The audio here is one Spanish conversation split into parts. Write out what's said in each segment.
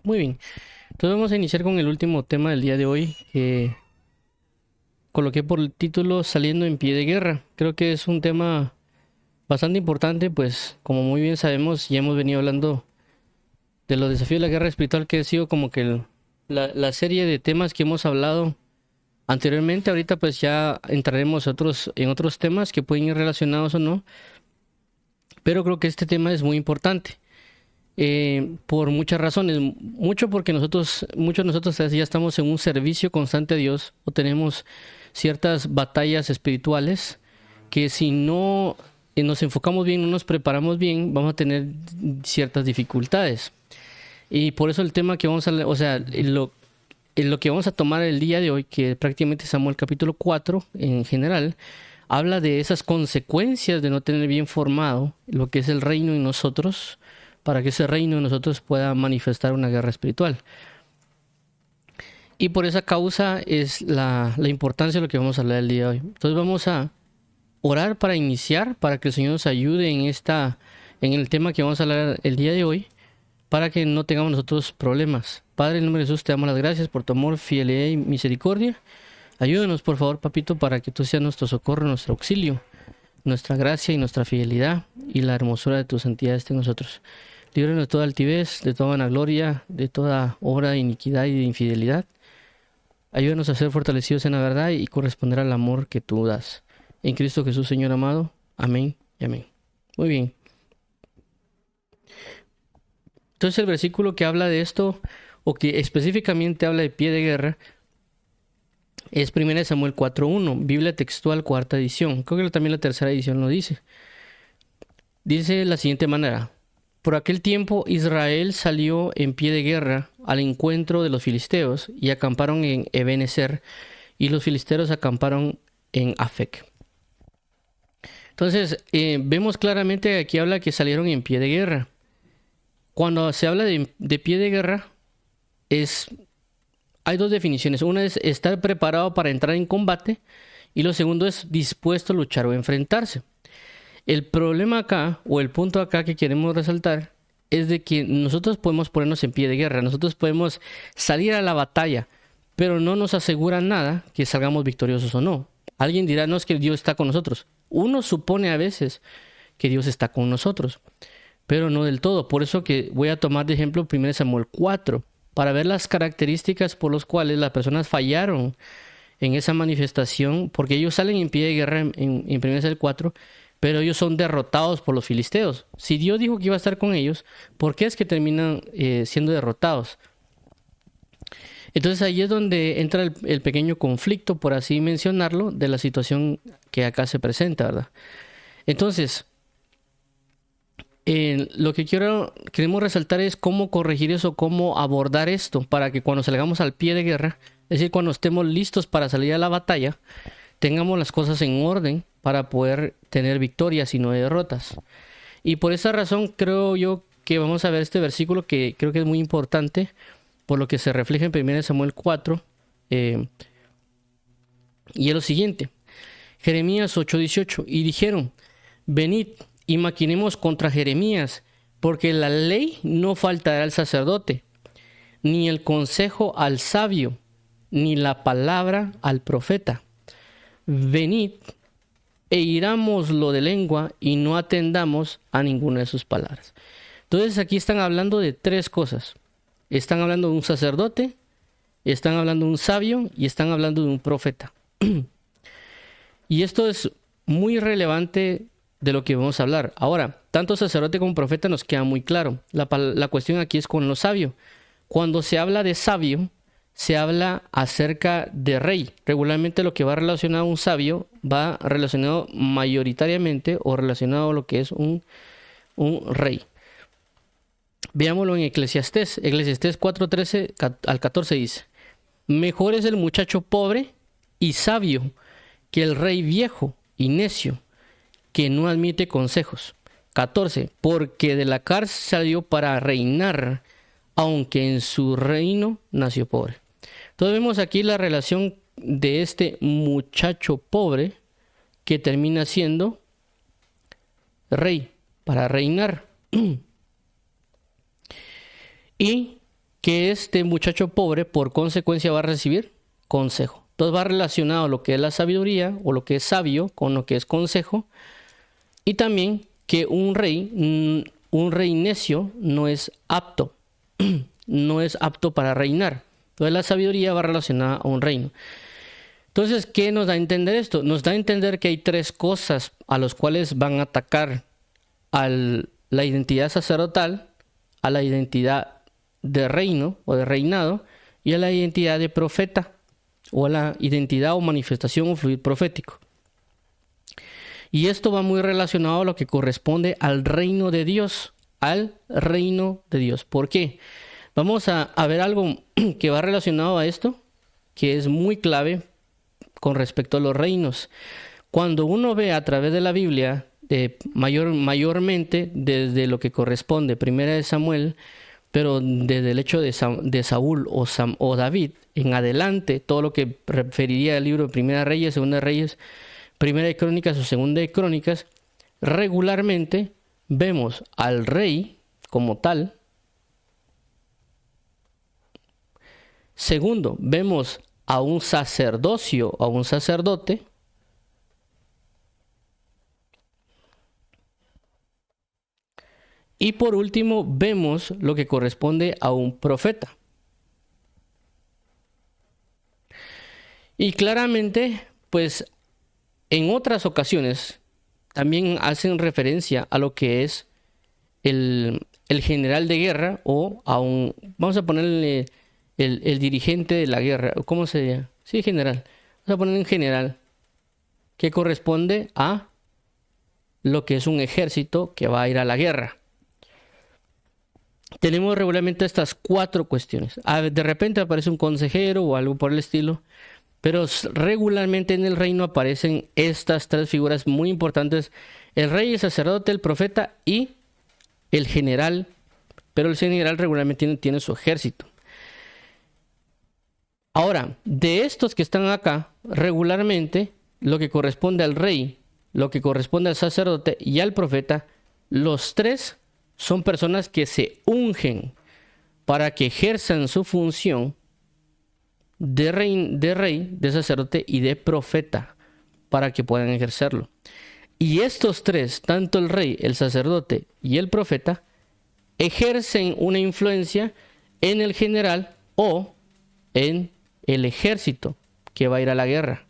Muy bien. Entonces vamos a iniciar con el último tema del día de hoy, que coloqué por el título Saliendo en pie de guerra. Creo que es un tema bastante importante, pues como muy bien sabemos, ya hemos venido hablando de los desafíos de la guerra espiritual, que ha sido como que la serie de temas que hemos hablado anteriormente. Ahorita pues ya entraremos en otros temas que pueden ir relacionados o no, pero creo que este tema es muy importante. Por muchas razones, mucho porque muchos de nosotros ya estamos en un servicio constante a Dios o tenemos ciertas batallas espirituales que si no nos enfocamos bien, no nos preparamos bien, vamos a tener ciertas dificultades. Y por eso el tema que vamos a, o sea, lo que vamos a tomar el día de hoy, que prácticamente Samuel capítulo 4 en general, habla de esas consecuencias de no tener bien formado lo que es el reino en nosotros, para que ese reino en nosotros pueda manifestar una guerra espiritual. Y por esa causa es la importancia de lo que vamos a hablar el día de hoy. Entonces vamos a orar para iniciar, para que el Señor nos ayude en el tema que vamos a hablar el día de hoy, para que no tengamos nosotros problemas. Padre, en el nombre de Jesús te damos las gracias por tu amor, fidelidad y misericordia. Ayúdanos, por favor, papito, para que tú seas nuestro socorro, nuestro auxilio, nuestra gracia y nuestra fidelidad y la hermosura de tu santidad esté en nosotros. Líbranos de toda altivez, de toda vanagloria, de toda obra de iniquidad y de infidelidad. Ayúdanos a ser fortalecidos en la verdad y corresponder al amor que tú das. En Cristo Jesús, Señor amado. Amén y amén. Muy bien. Entonces el versículo que habla de esto, o que específicamente habla de pie de guerra, es 1 Samuel 4.1, Biblia textual, cuarta edición. Creo que también la tercera edición lo dice. Dice de la siguiente manera: por aquel tiempo Israel salió en pie de guerra al encuentro de los filisteos y acamparon en Ebenezer, y los filisteos acamparon en Afec. Entonces vemos claramente que aquí habla que salieron en pie de guerra. Cuando se habla de pie de guerra, hay dos definiciones. Una es estar preparado para entrar en combate, y lo segundo es dispuesto a luchar o enfrentarse. El problema acá, o el punto acá que queremos resaltar, es de que nosotros podemos ponernos en pie de guerra, nosotros podemos salir a la batalla, pero no nos asegura nada que salgamos victoriosos o no. Alguien dirá, no, es que Dios está con nosotros. Uno supone a veces que Dios está con nosotros, pero no del todo. Por eso que voy a tomar de ejemplo 1 Samuel 4, para ver las características por las cuales las personas fallaron en esa manifestación, porque ellos salen en pie de guerra en 1 Samuel 4, pero ellos son derrotados por los filisteos. Si Dios dijo que iba a estar con ellos, ¿por qué es que terminan siendo derrotados? Entonces ahí es donde entra el pequeño conflicto, por así mencionarlo, de la situación que acá se presenta, ¿verdad? Entonces, lo que queremos resaltar es cómo corregir eso, cómo abordar esto, para que cuando salgamos al pie de guerra, es decir, cuando estemos listos para salir a la batalla, tengamos las cosas en orden para poder tener victorias y no derrotas. Y por esa razón creo yo que vamos a ver este versículo, que creo que es muy importante, por lo que se refleja en 1 Samuel 4, y es lo siguiente: Jeremías 8:18, y dijeron, venid y maquinemos contra Jeremías, porque la ley no faltará al sacerdote, ni el consejo al sabio, ni la palabra al profeta. Venid e irámoslo de lengua y no atendamos a ninguna de sus palabras. Entonces aquí están hablando de tres cosas. Están hablando de un sacerdote, están hablando de un sabio y están hablando de un profeta. Y esto es muy relevante de lo que vamos a hablar. Ahora, tanto sacerdote como profeta nos queda muy claro. La cuestión aquí es con lo sabio. Cuando se habla de sabio, se habla acerca de rey. Regularmente lo que va relacionado a un sabio va relacionado mayoritariamente o relacionado a lo que es un rey. Veámoslo en Eclesiastés. Eclesiastés 4:13 al 14 dice: mejor es el muchacho pobre y sabio que el rey viejo y necio, que no admite consejos. 14. Porque de la cárcel salió para reinar, aunque en su reino nació pobre. Entonces vemos aquí la relación de este muchacho pobre que termina siendo rey, para reinar. Y que este muchacho pobre por consecuencia va a recibir consejo. Entonces va relacionado lo que es la sabiduría o lo que es sabio con lo que es consejo. Y también que un rey necio no es apto, no es apto para reinar. Entonces la sabiduría va relacionada a un reino. Entonces, ¿qué nos da a entender esto? Nos da a entender que hay tres cosas a las cuales van a atacar a la identidad sacerdotal, a la identidad de reino o de reinado y a la identidad de profeta o a la identidad o manifestación o fluir profético. Y esto va muy relacionado a lo que corresponde al reino de Dios, al reino de Dios. ¿Por qué? Vamos a ver algo que va relacionado a esto, que es muy clave con respecto a los reinos. Cuando uno ve a través de la Biblia, mayormente desde lo que corresponde, primera de Samuel, pero desde el hecho de Saúl o David, en adelante, todo lo que referiría al libro de Primera de Reyes, Segunda de Reyes, Primera de Crónicas o Segunda de Crónicas, regularmente vemos al rey como tal. Segundo, vemos a un sacerdocio, a un sacerdote. Y por último, vemos lo que corresponde a un profeta. Y claramente, pues, en otras ocasiones también hacen referencia a lo que es el general de guerra o a un, vamos a ponerle el dirigente de la guerra, ¿cómo se llama? Sí, general. Vamos a poner en general, que corresponde a lo que es un ejército que va a ir a la guerra. Tenemos regularmente estas cuatro cuestiones. De repente aparece un consejero o algo por el estilo. Pero regularmente en el reino aparecen estas tres figuras muy importantes: el rey, el sacerdote, el profeta y el general. Pero el general regularmente tiene su ejército. Ahora, de estos que están acá, regularmente lo que corresponde al rey, lo que corresponde al sacerdote y al profeta, los tres son personas que se ungen para que ejerzan su función de rey, de sacerdote y de profeta, para que puedan ejercerlo. Y estos tres, tanto el rey, el sacerdote y el profeta, ejercen una influencia en el general o en el ejército que va a ir a la guerra.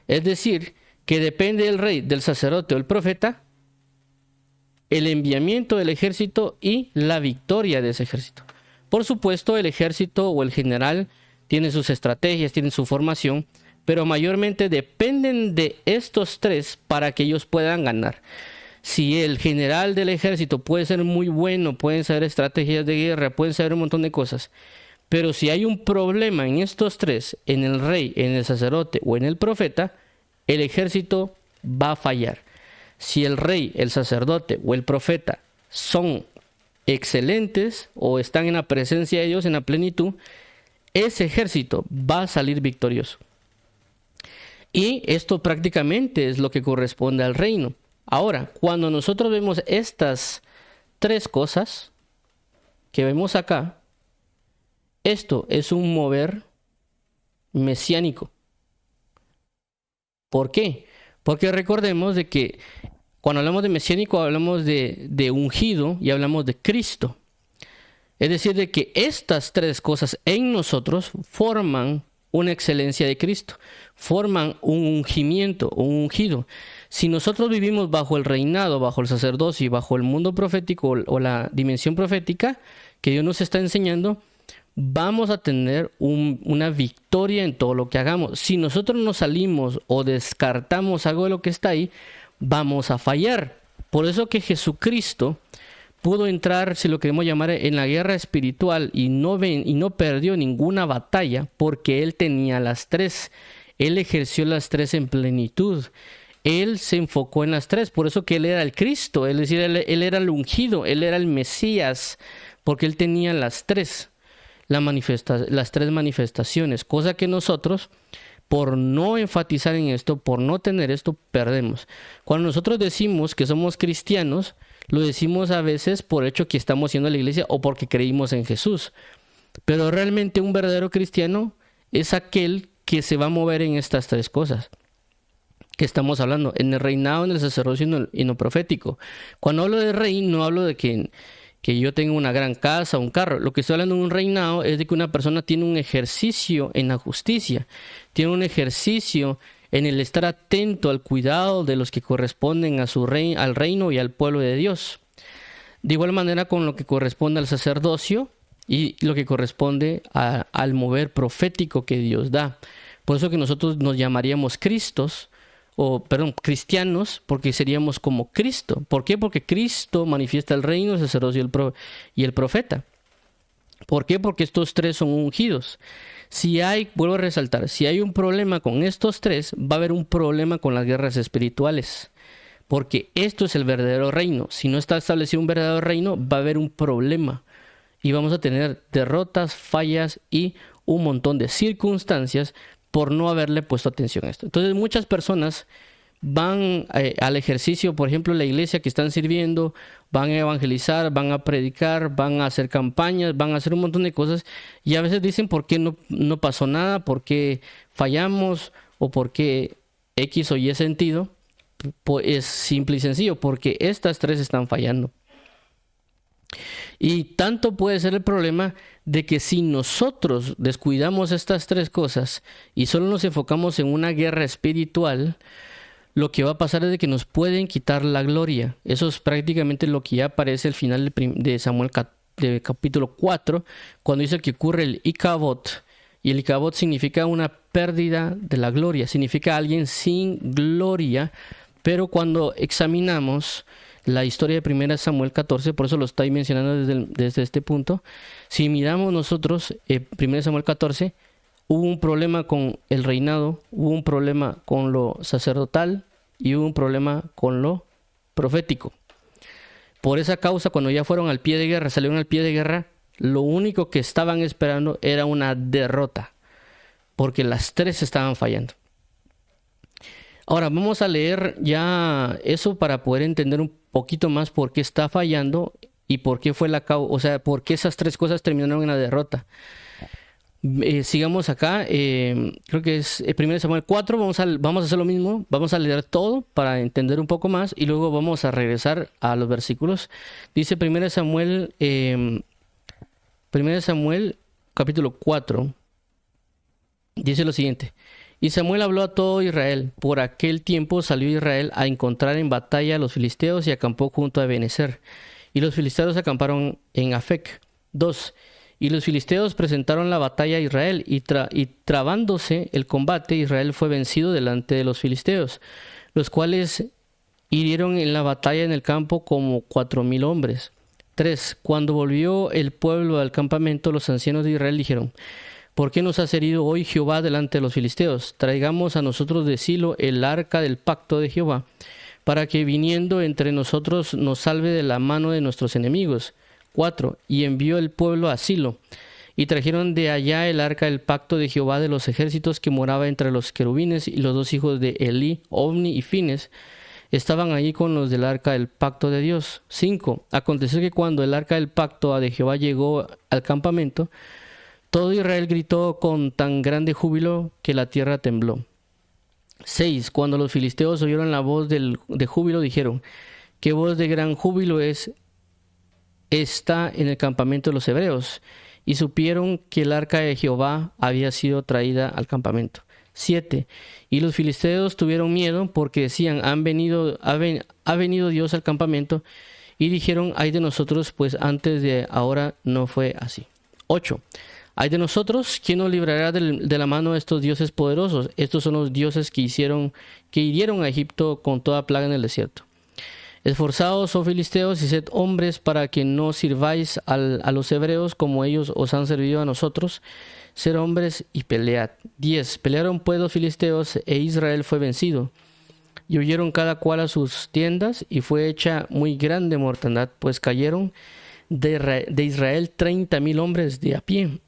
Es decir, que depende del rey, del sacerdote o el profeta, el enviamiento del ejército y la victoria de ese ejército. Por supuesto, el ejército o el general tiene sus estrategias, tiene su formación, pero mayormente dependen de estos tres para que ellos puedan ganar. Si el general del ejército puede ser muy bueno, pueden saber estrategias de guerra, pueden saber un montón de cosas, pero si hay un problema en estos tres, en el rey, en el sacerdote o en el profeta, el ejército va a fallar. Si el rey, el sacerdote o el profeta son excelentes o están en la presencia de Dios en la plenitud, ese ejército va a salir victorioso. Y esto prácticamente es lo que corresponde al reino. Ahora, cuando nosotros vemos estas tres cosas que vemos acá, esto es un mover mesiánico. ¿Por qué? Porque recordemos de que cuando hablamos de mesiánico hablamos de ungido y hablamos de Cristo. Es decir, de que estas tres cosas en nosotros forman una excelencia de Cristo, forman un ungimiento, un ungido. Si nosotros vivimos bajo el reinado, bajo el sacerdocio y bajo el mundo profético o la dimensión profética que Dios nos está enseñando, vamos a tener una victoria en todo lo que hagamos. Si nosotros nos salimos o descartamos algo de lo que está ahí, vamos a fallar. Por eso que Jesucristo pudo entrar, si lo queremos llamar, en la guerra espiritual y no perdió ninguna batalla, porque Él tenía las tres. Él ejerció las tres en plenitud. Él se enfocó en las tres. Por eso que Él era el Cristo, es decir, él era el ungido, Él era el Mesías, porque Él tenía las tres, las tres manifestaciones, cosa que nosotros, por no enfatizar en esto, por no tener esto, perdemos. Cuando nosotros decimos que somos cristianos, lo decimos a veces por hecho que estamos yendo a la iglesia o porque creímos en Jesús. Pero realmente un verdadero cristiano es aquel que se va a mover en estas tres cosas que estamos hablando, en el reinado, en el sacerdocio y en lo profético. Cuando hablo de rey, no hablo de que yo tenga una gran casa, un carro. Lo que estoy hablando de un reinado es de que una persona tiene un ejercicio en la justicia, tiene un ejercicio en el estar atento al cuidado de los que corresponden a al reino y al pueblo de Dios. De igual manera con lo que corresponde al sacerdocio y lo que corresponde al mover profético que Dios da. Por eso que nosotros nos llamaríamos cristianos, porque seríamos como Cristo. ¿Por qué? Porque Cristo manifiesta el reino, el sacerdocio y el profeta. ¿Por qué? Porque estos tres son ungidos. Vuelvo a resaltar, si hay un problema con estos tres, va a haber un problema con las guerras espirituales. Porque esto es el verdadero reino. Si no está establecido un verdadero reino, va a haber un problema. Y vamos a tener derrotas, fallas y un montón de circunstancias por no haberle puesto atención a esto. Entonces muchas personas van al ejercicio, por ejemplo, la iglesia que están sirviendo, van a evangelizar, van a predicar, van a hacer campañas, van a hacer un montón de cosas y a veces dicen por qué no pasó nada, por qué fallamos o por qué X o Y sentido. Pues es simple y sencillo, porque estas tres están fallando. Y tanto puede ser el problema de que si nosotros descuidamos estas tres cosas y solo nos enfocamos en una guerra espiritual, lo que va a pasar es de que nos pueden quitar la gloria. Eso es prácticamente lo que ya aparece al final de Samuel de capítulo 4, cuando dice que ocurre el Icabod. Y el Icabod significa una pérdida de la gloria, significa alguien sin gloria. Pero cuando examinamos la historia de 1 Samuel 14, por eso lo estoy mencionando desde este punto, si miramos nosotros 1 Samuel 14, hubo un problema con el reinado, hubo un problema con lo sacerdotal y hubo un problema con lo profético. Por esa causa, cuando ya fueron al pie de guerra, salieron al pie de guerra, lo único que estaban esperando era una derrota, porque las tres estaban fallando. Ahora vamos a leer ya eso para poder entender un poquito más por qué está fallando y por qué fue la causa, o sea, por qué esas tres cosas terminaron en la derrota. Sigamos acá, creo que es 1 Samuel 4, vamos a hacer lo mismo, vamos a leer todo para entender un poco más y luego vamos a regresar a los versículos. Dice 1 Samuel capítulo 4, dice lo siguiente. Y Samuel habló a todo Israel. Por aquel tiempo salió Israel a encontrar en batalla a los filisteos y acampó junto a Ebenezer. Y los filisteos acamparon en Afec. 2. Y los filisteos presentaron la batalla a Israel y trabándose el combate, Israel fue vencido delante de los filisteos, los cuales hirieron en la batalla en el campo como 4,000 hombres. 3. Cuando volvió el pueblo al campamento, los ancianos de Israel dijeron: ¿por qué nos has herido hoy Jehová delante de los filisteos? Traigamos a nosotros de Silo el arca del pacto de Jehová, para que viniendo entre nosotros nos salve de la mano de nuestros enemigos. 4. Y envió el pueblo a Silo, y trajeron de allá el arca del pacto de Jehová de los ejércitos que moraba entre los querubines, y los dos hijos de Elí, Ofni y Fines, estaban allí con los del arca del pacto de Dios. 5. Aconteció que cuando el arca del pacto de Jehová llegó al campamento, todo Israel gritó con tan grande júbilo que la tierra tembló. 6. Cuando los filisteos oyeron la voz de júbilo, dijeron: ¿qué voz de gran júbilo está en el campamento de los hebreos? Y supieron que el arca de Jehová había sido traída al campamento. 7. Y los filisteos tuvieron miedo porque decían: ha venido Dios al campamento. Y dijeron: ay de nosotros, pues antes de ahora no fue así. 8. Ay de nosotros, ¿quién nos librará de la mano de estos dioses poderosos? Estos son los dioses que hirieron a Egipto con toda plaga en el desierto. Esforzaos, oh filisteos, y sed hombres para que no sirváis a los hebreos como ellos os han servido a nosotros. Ser hombres y pelead. 10. Pelearon pues los filisteos e Israel fue vencido. Y huyeron cada cual a sus tiendas y fue hecha muy grande mortandad, pues cayeron de Israel 30,000 hombres de a pie.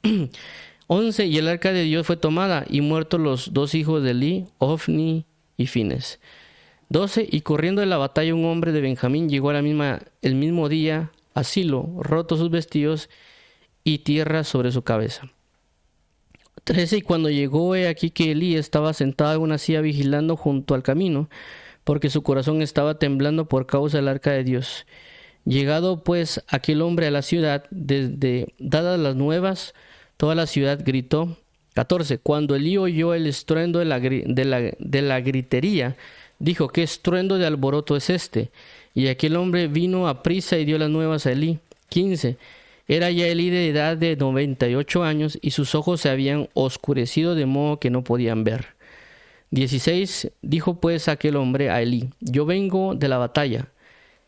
11. Y el arca de Dios fue tomada y muertos los dos hijos de Elí, Ofni y Fines. 12. Y corriendo de la batalla un hombre de Benjamín llegó el mismo día a Silo, roto sus vestidos y tierra sobre su cabeza. 13. Y cuando llegó, he aquí que Elí estaba sentado en una silla vigilando junto al camino, porque su corazón estaba temblando por causa del arca de Dios. Llegado pues aquel hombre a la ciudad, dadas las nuevas, toda la ciudad gritó. 14. Cuando Elí oyó el estruendo de la gritería, dijo: ¿qué estruendo de alboroto es este? Y aquel hombre vino a prisa y dio las nuevas a Elí. 15. Era ya Elí de edad de 98 años y sus ojos se habían oscurecido de modo que no podían ver. 16. Dijo pues aquel hombre a Elí: yo vengo de la batalla,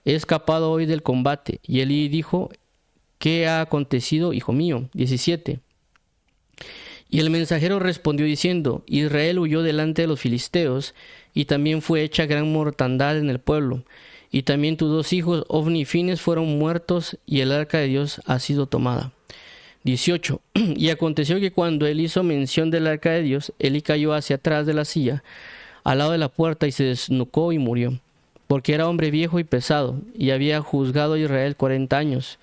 he escapado hoy del combate. Y Elí dijo: ¿qué ha acontecido, hijo mío? 17. Y el mensajero respondió diciendo: Israel huyó delante de los filisteos, y también fue hecha gran mortandad en el pueblo. Y también tus 2 hijos, Ofni y Fines, fueron muertos, y el arca de Dios ha sido tomada. 18. Y aconteció que cuando él hizo mención del arca de Dios, Elí cayó hacia atrás de la silla, al lado de la puerta, y se desnucó y murió, porque era hombre viejo y pesado, y había juzgado a Israel 40 años.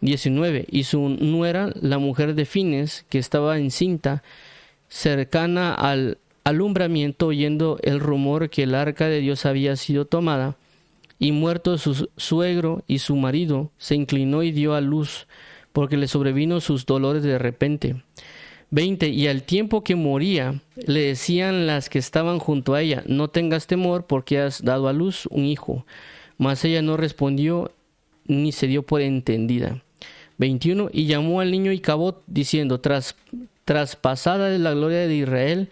19. Y su nuera, la mujer de Fines, que estaba encinta, cercana al alumbramiento, oyendo el rumor que el arca de Dios había sido tomada, y muerto su suegro y su marido, se inclinó y dio a luz, porque le sobrevino sus dolores de repente. 20. Y al tiempo que moría, le decían las que estaban junto a ella: no tengas temor, porque has dado a luz un hijo. Mas ella no respondió, ni se dio por entendida. 21. Y llamó al niño Icabod, diciendo: traspasada de la gloria de Israel,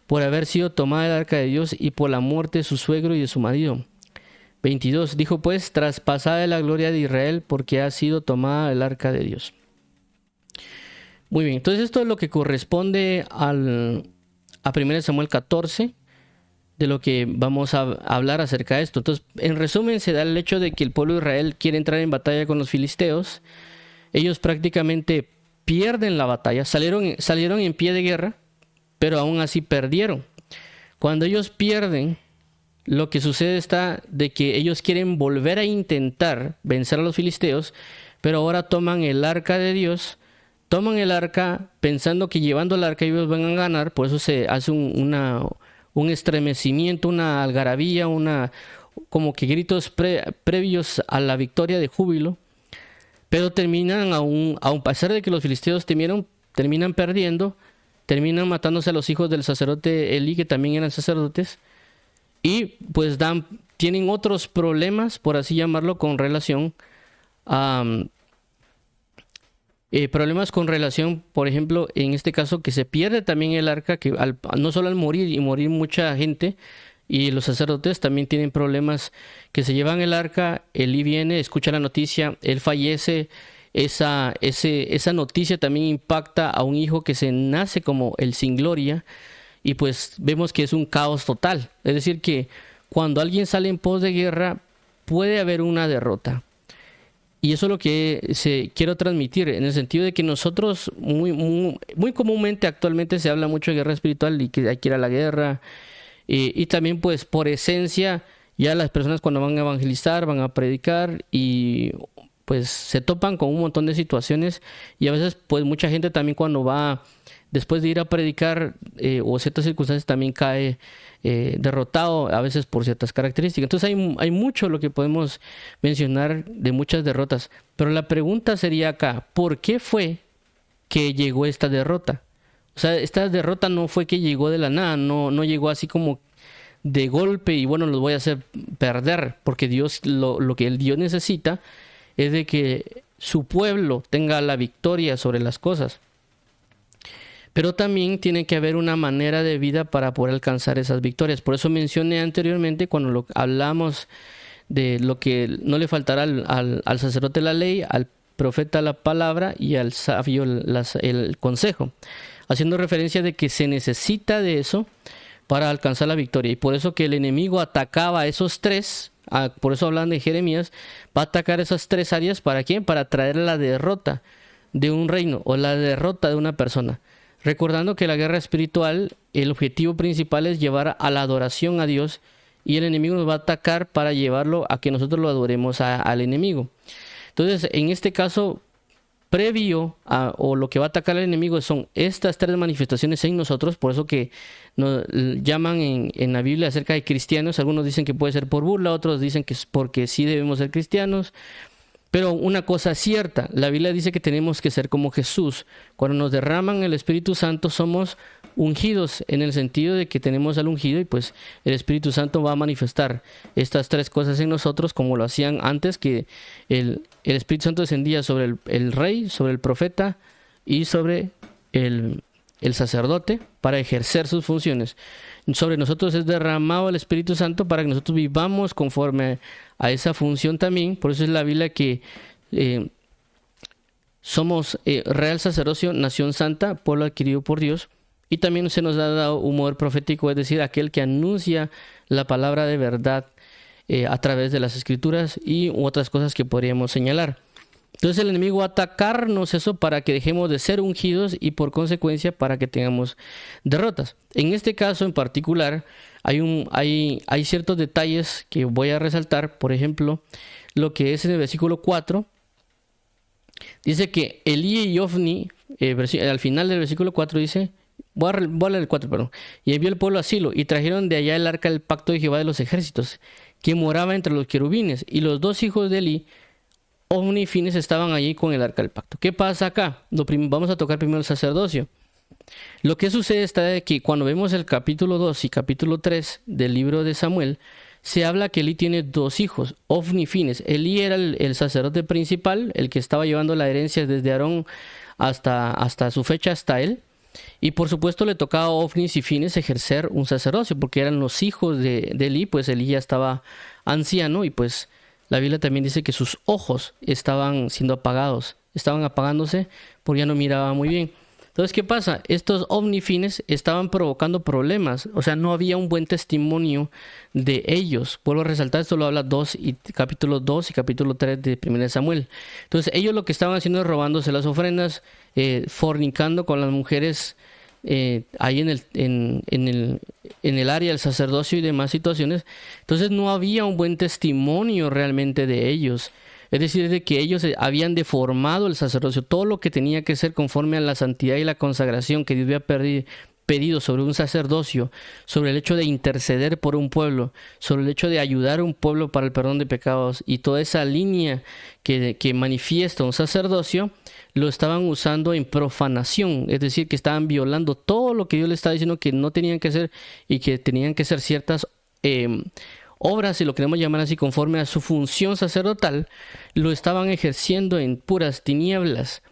por haber sido tomada el arca de Dios, y por la muerte de su suegro y de su marido. 22. Dijo pues: traspasada de la gloria de Israel, porque ha sido tomada el arca de Dios. Muy bien, entonces esto es lo que corresponde a 1 Samuel 14, de lo que vamos a hablar acerca de esto. Entonces, en resumen, se da el hecho de que el pueblo de Israel quiere entrar en batalla con los filisteos. Ellos prácticamente pierden la batalla, salieron en pie de guerra, pero aún así perdieron. Cuando ellos pierden, lo que sucede está de que ellos quieren volver a intentar vencer a los filisteos, pero ahora toman el arca de Dios, toman el arca pensando que llevando el arca ellos van a ganar. Por eso se hace un estremecimiento, una algarabía, como que gritos previos a la victoria de júbilo. Pero terminan, aún pesar de que los filisteos terminan perdiendo, terminan matándose a los hijos del sacerdote Elí, que también eran sacerdotes, y pues tienen otros problemas, por así llamarlo, con relación a por ejemplo, en este caso, que se pierde también el arca, que no solo al morir mucha gente, y los sacerdotes también tienen problemas, que se llevan el arca. Elí viene, escucha la noticia, él fallece. Esa noticia también impacta a un hijo que se nace como el sin gloria, y pues vemos que es un caos total. Es decir, que cuando alguien sale en pos de guerra, puede haber una derrota. Y eso es lo que quiero transmitir, en el sentido de que nosotros muy comúnmente actualmente se habla mucho de guerra espiritual y que hay que ir a la guerra. Y también pues por esencia ya las personas cuando van a evangelizar, van a predicar, y pues se topan con un montón de situaciones, y a veces pues mucha gente también cuando va después de ir a predicar o ciertas circunstancias también cae derrotado, a veces por ciertas características. Entonces hay mucho lo que podemos mencionar de muchas derrotas, pero la pregunta sería acá: ¿por qué fue que llegó esta derrota? O sea, esta derrota no fue que llegó de la nada, no llegó así como de golpe y bueno, los voy a hacer perder, porque Dios, lo que Dios necesita es de que su pueblo tenga la victoria sobre las cosas. Pero también tiene que haber una manera de vida para poder alcanzar esas victorias. Por eso mencioné anteriormente, cuando hablamos de lo que no le faltará al sacerdote la ley, al profeta la palabra y al sabio el consejo, haciendo referencia de que se necesita de eso para alcanzar la victoria. Y por eso que el enemigo atacaba a esos tres, por eso hablan de Jeremías, va a atacar esas tres áreas. ¿Para quién? Para traer la derrota de un reino o la derrota de una persona. Recordando que la guerra espiritual, el objetivo principal es llevar a la adoración a Dios y el enemigo nos va a atacar para llevarlo a que nosotros lo adoremos al enemigo. Entonces, en este caso, previo o lo que va a atacar al enemigo son estas tres manifestaciones en nosotros. Por eso que nos llaman en la Biblia acerca de cristianos. Algunos dicen que puede ser por burla, otros dicen que es porque sí debemos ser cristianos. Pero una cosa es cierta, la Biblia dice que tenemos que ser como Jesús. Cuando nos derraman el Espíritu Santo somos ungidos, en el sentido de que tenemos al ungido, y pues el Espíritu Santo va a manifestar estas tres cosas en nosotros, como lo hacían antes, que el Espíritu Santo descendía sobre el rey, sobre el profeta y sobre el sacerdote para ejercer sus funciones. Sobre nosotros es derramado el Espíritu Santo para que nosotros vivamos conforme a esa función también. Por eso es la Biblia que somos real sacerdocio, nación santa, pueblo adquirido por Dios. Y también se nos ha dado un poder profético, es decir, aquel que anuncia la palabra de verdad a través de las Escrituras y otras cosas que podríamos señalar. Entonces el enemigo va a atacarnos eso para que dejemos de ser ungidos y por consecuencia para que tengamos derrotas. En este caso en particular hay ciertos detalles que voy a resaltar. Por ejemplo, lo que es en el versículo 4. Dice que Elí y Ofni, al final del versículo 4 dice, voy a leer el 4, perdón. Y envió el pueblo a Silo y trajeron de allá el arca del pacto de Jehová de los ejércitos, que moraba entre los querubines. Y los dos hijos de Elí, Ofni y Fines, estaban allí con el arca del pacto. ¿Qué pasa acá? Vamos a tocar primero el sacerdocio. Lo que sucede está de que cuando vemos el capítulo 2 y capítulo 3 del libro de Samuel, se habla que Elí tiene dos hijos, Ofni y Fines. Elí era el sacerdote principal, el que estaba llevando la herencia desde Aarón hasta su fecha, hasta él. Y por supuesto le tocaba a Ofni y Fines ejercer un sacerdocio, porque eran los hijos de Elí. Pues Elí ya estaba anciano y pues la Biblia también dice que sus ojos estaban siendo apagados, estaban apagándose porque ya no miraba muy bien. Entonces, ¿qué pasa? Estos Ofni y Fines estaban provocando problemas, o sea, no había un buen testimonio de ellos. Vuelvo a resaltar, esto lo habla capítulo 2 y capítulo 3 de 1 Samuel. Entonces, ellos lo que estaban haciendo es robándose las ofrendas, fornicando con las mujeres ahí en el área del sacerdocio y demás situaciones. Entonces no había un buen testimonio realmente de ellos. Es decir, de que ellos habían deformado el sacerdocio, todo lo que tenía que ser conforme a la santidad y la consagración que Dios había pedido sobre un sacerdocio, sobre el hecho de interceder por un pueblo, sobre el hecho de ayudar a un pueblo para el perdón de pecados, y toda esa línea que manifiesta un sacerdocio, lo estaban usando en profanación. Es decir, que estaban violando todo lo que Dios les estaba diciendo que no tenían que hacer, y que tenían que ser ciertas obras, si lo queremos llamar así, conforme a su función sacerdotal, lo estaban ejerciendo en puras tinieblas.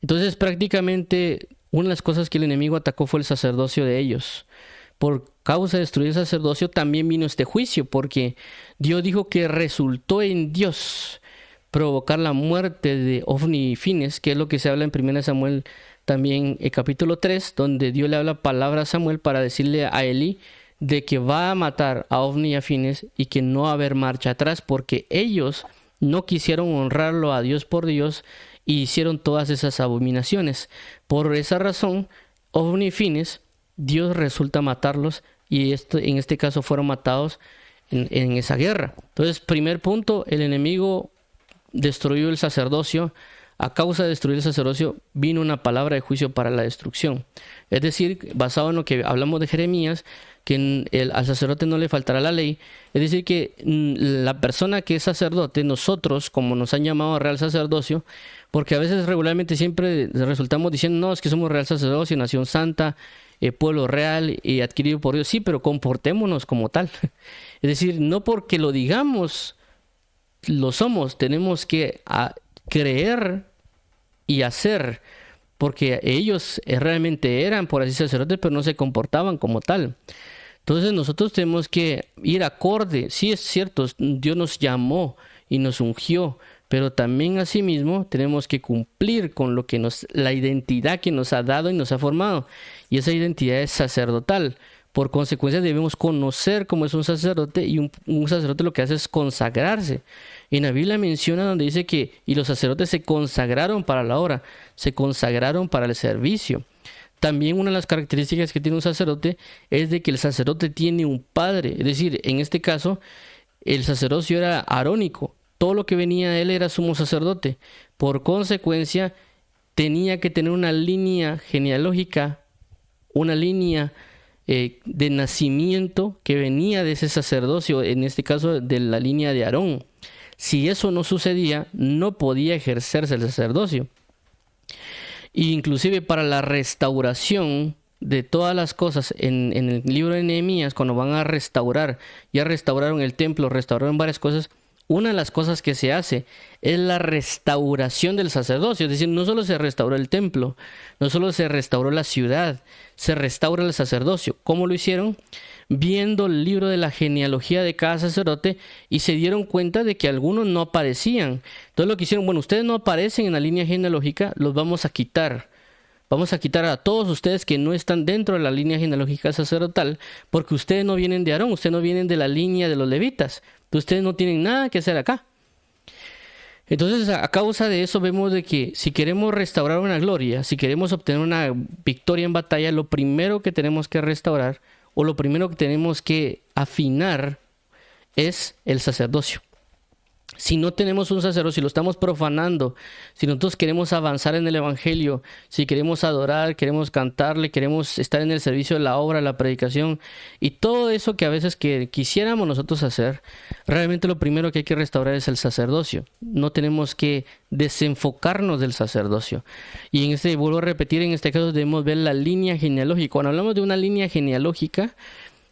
Entonces prácticamente una de las cosas que el enemigo atacó fue el sacerdocio de ellos. Por causa de destruir el sacerdocio también vino este juicio, porque Dios dijo que resultó en Dios provocar la muerte de Ofni y Fines, que es lo que se habla en 1 Samuel también, capítulo 3, donde Dios le habla palabra a Samuel para decirle a Elí de que va a matar a Ofni y a Fines y que no va a haber marcha atrás, porque ellos no quisieron honrarlo a Dios por Dios y hicieron todas esas abominaciones. Por esa razón, Ofni y Fines, Dios resulta matarlos, y en este caso fueron matados en esa guerra. Entonces, primer punto, el enemigo destruyó el sacerdocio. A causa de destruir el sacerdocio vino una palabra de juicio para la destrucción. Es decir, basado en lo que hablamos de Jeremías, que al sacerdote no le faltará la ley. Es decir, que la persona que es sacerdote, nosotros, como nos han llamado real sacerdocio, porque a veces regularmente siempre resultamos diciendo, no, es que somos real sacerdocio, nación santa, pueblo real y adquirido por Dios. Sí, pero comportémonos como tal. Es decir, no porque lo digamos, lo somos. Tenemos que creer y hacer, porque ellos realmente eran, por así, sacerdotes, pero no se comportaban como tal. Entonces nosotros tenemos que ir acorde. Sí, es cierto, Dios nos llamó y nos ungió, pero también asimismo tenemos que cumplir con lo que la identidad que nos ha dado y nos ha formado, y esa identidad es sacerdotal. Por consecuencia debemos conocer cómo es un sacerdote, y un sacerdote lo que hace es consagrarse. En la Biblia menciona donde dice que y los sacerdotes se consagraron para la obra, se consagraron para el servicio. También una de las características que tiene un sacerdote es de que el sacerdote tiene un padre. Es decir, en este caso, el sacerdocio era arónico. Todo lo que venía de él era sumo sacerdote. Por consecuencia, tenía que tener una línea genealógica, una línea de nacimiento que venía de ese sacerdocio, en este caso de la línea de Aarón. Si eso no sucedía, no podía ejercerse el sacerdocio. E inclusive para la restauración de todas las cosas en el libro de Nehemías, cuando van a restaurar, ya restauraron el templo, restauraron varias cosas, una de las cosas que se hace es la restauración del sacerdocio. Es decir, no solo se restauró el templo, no solo se restauró la ciudad, se restaura el sacerdocio. ¿Cómo lo hicieron? Viendo el libro de la genealogía de cada sacerdote y se dieron cuenta de que algunos no aparecían. Entonces lo que hicieron, bueno, ustedes no aparecen en la línea genealógica, los vamos a quitar. Vamos a quitar a todos ustedes que no están dentro de la línea genealógica sacerdotal, porque ustedes no vienen de Aarón, ustedes no vienen de la línea de los levitas. Ustedes no tienen nada que hacer acá. Entonces, a causa de eso vemos de que si queremos restaurar una gloria, si queremos obtener una victoria en batalla, lo primero que tenemos que restaurar o lo primero que tenemos que afinar es el sacerdocio. Si no tenemos un sacerdocio, si lo estamos profanando, si nosotros queremos avanzar en el evangelio, si queremos adorar, queremos cantarle, queremos estar en el servicio de la obra, la predicación y todo eso que a veces que quisiéramos nosotros hacer, realmente lo primero que hay que restaurar es el sacerdocio. No tenemos que desenfocarnos del sacerdocio. Y vuelvo a repetir, en este caso debemos ver la línea genealógica. Cuando hablamos de una línea genealógica,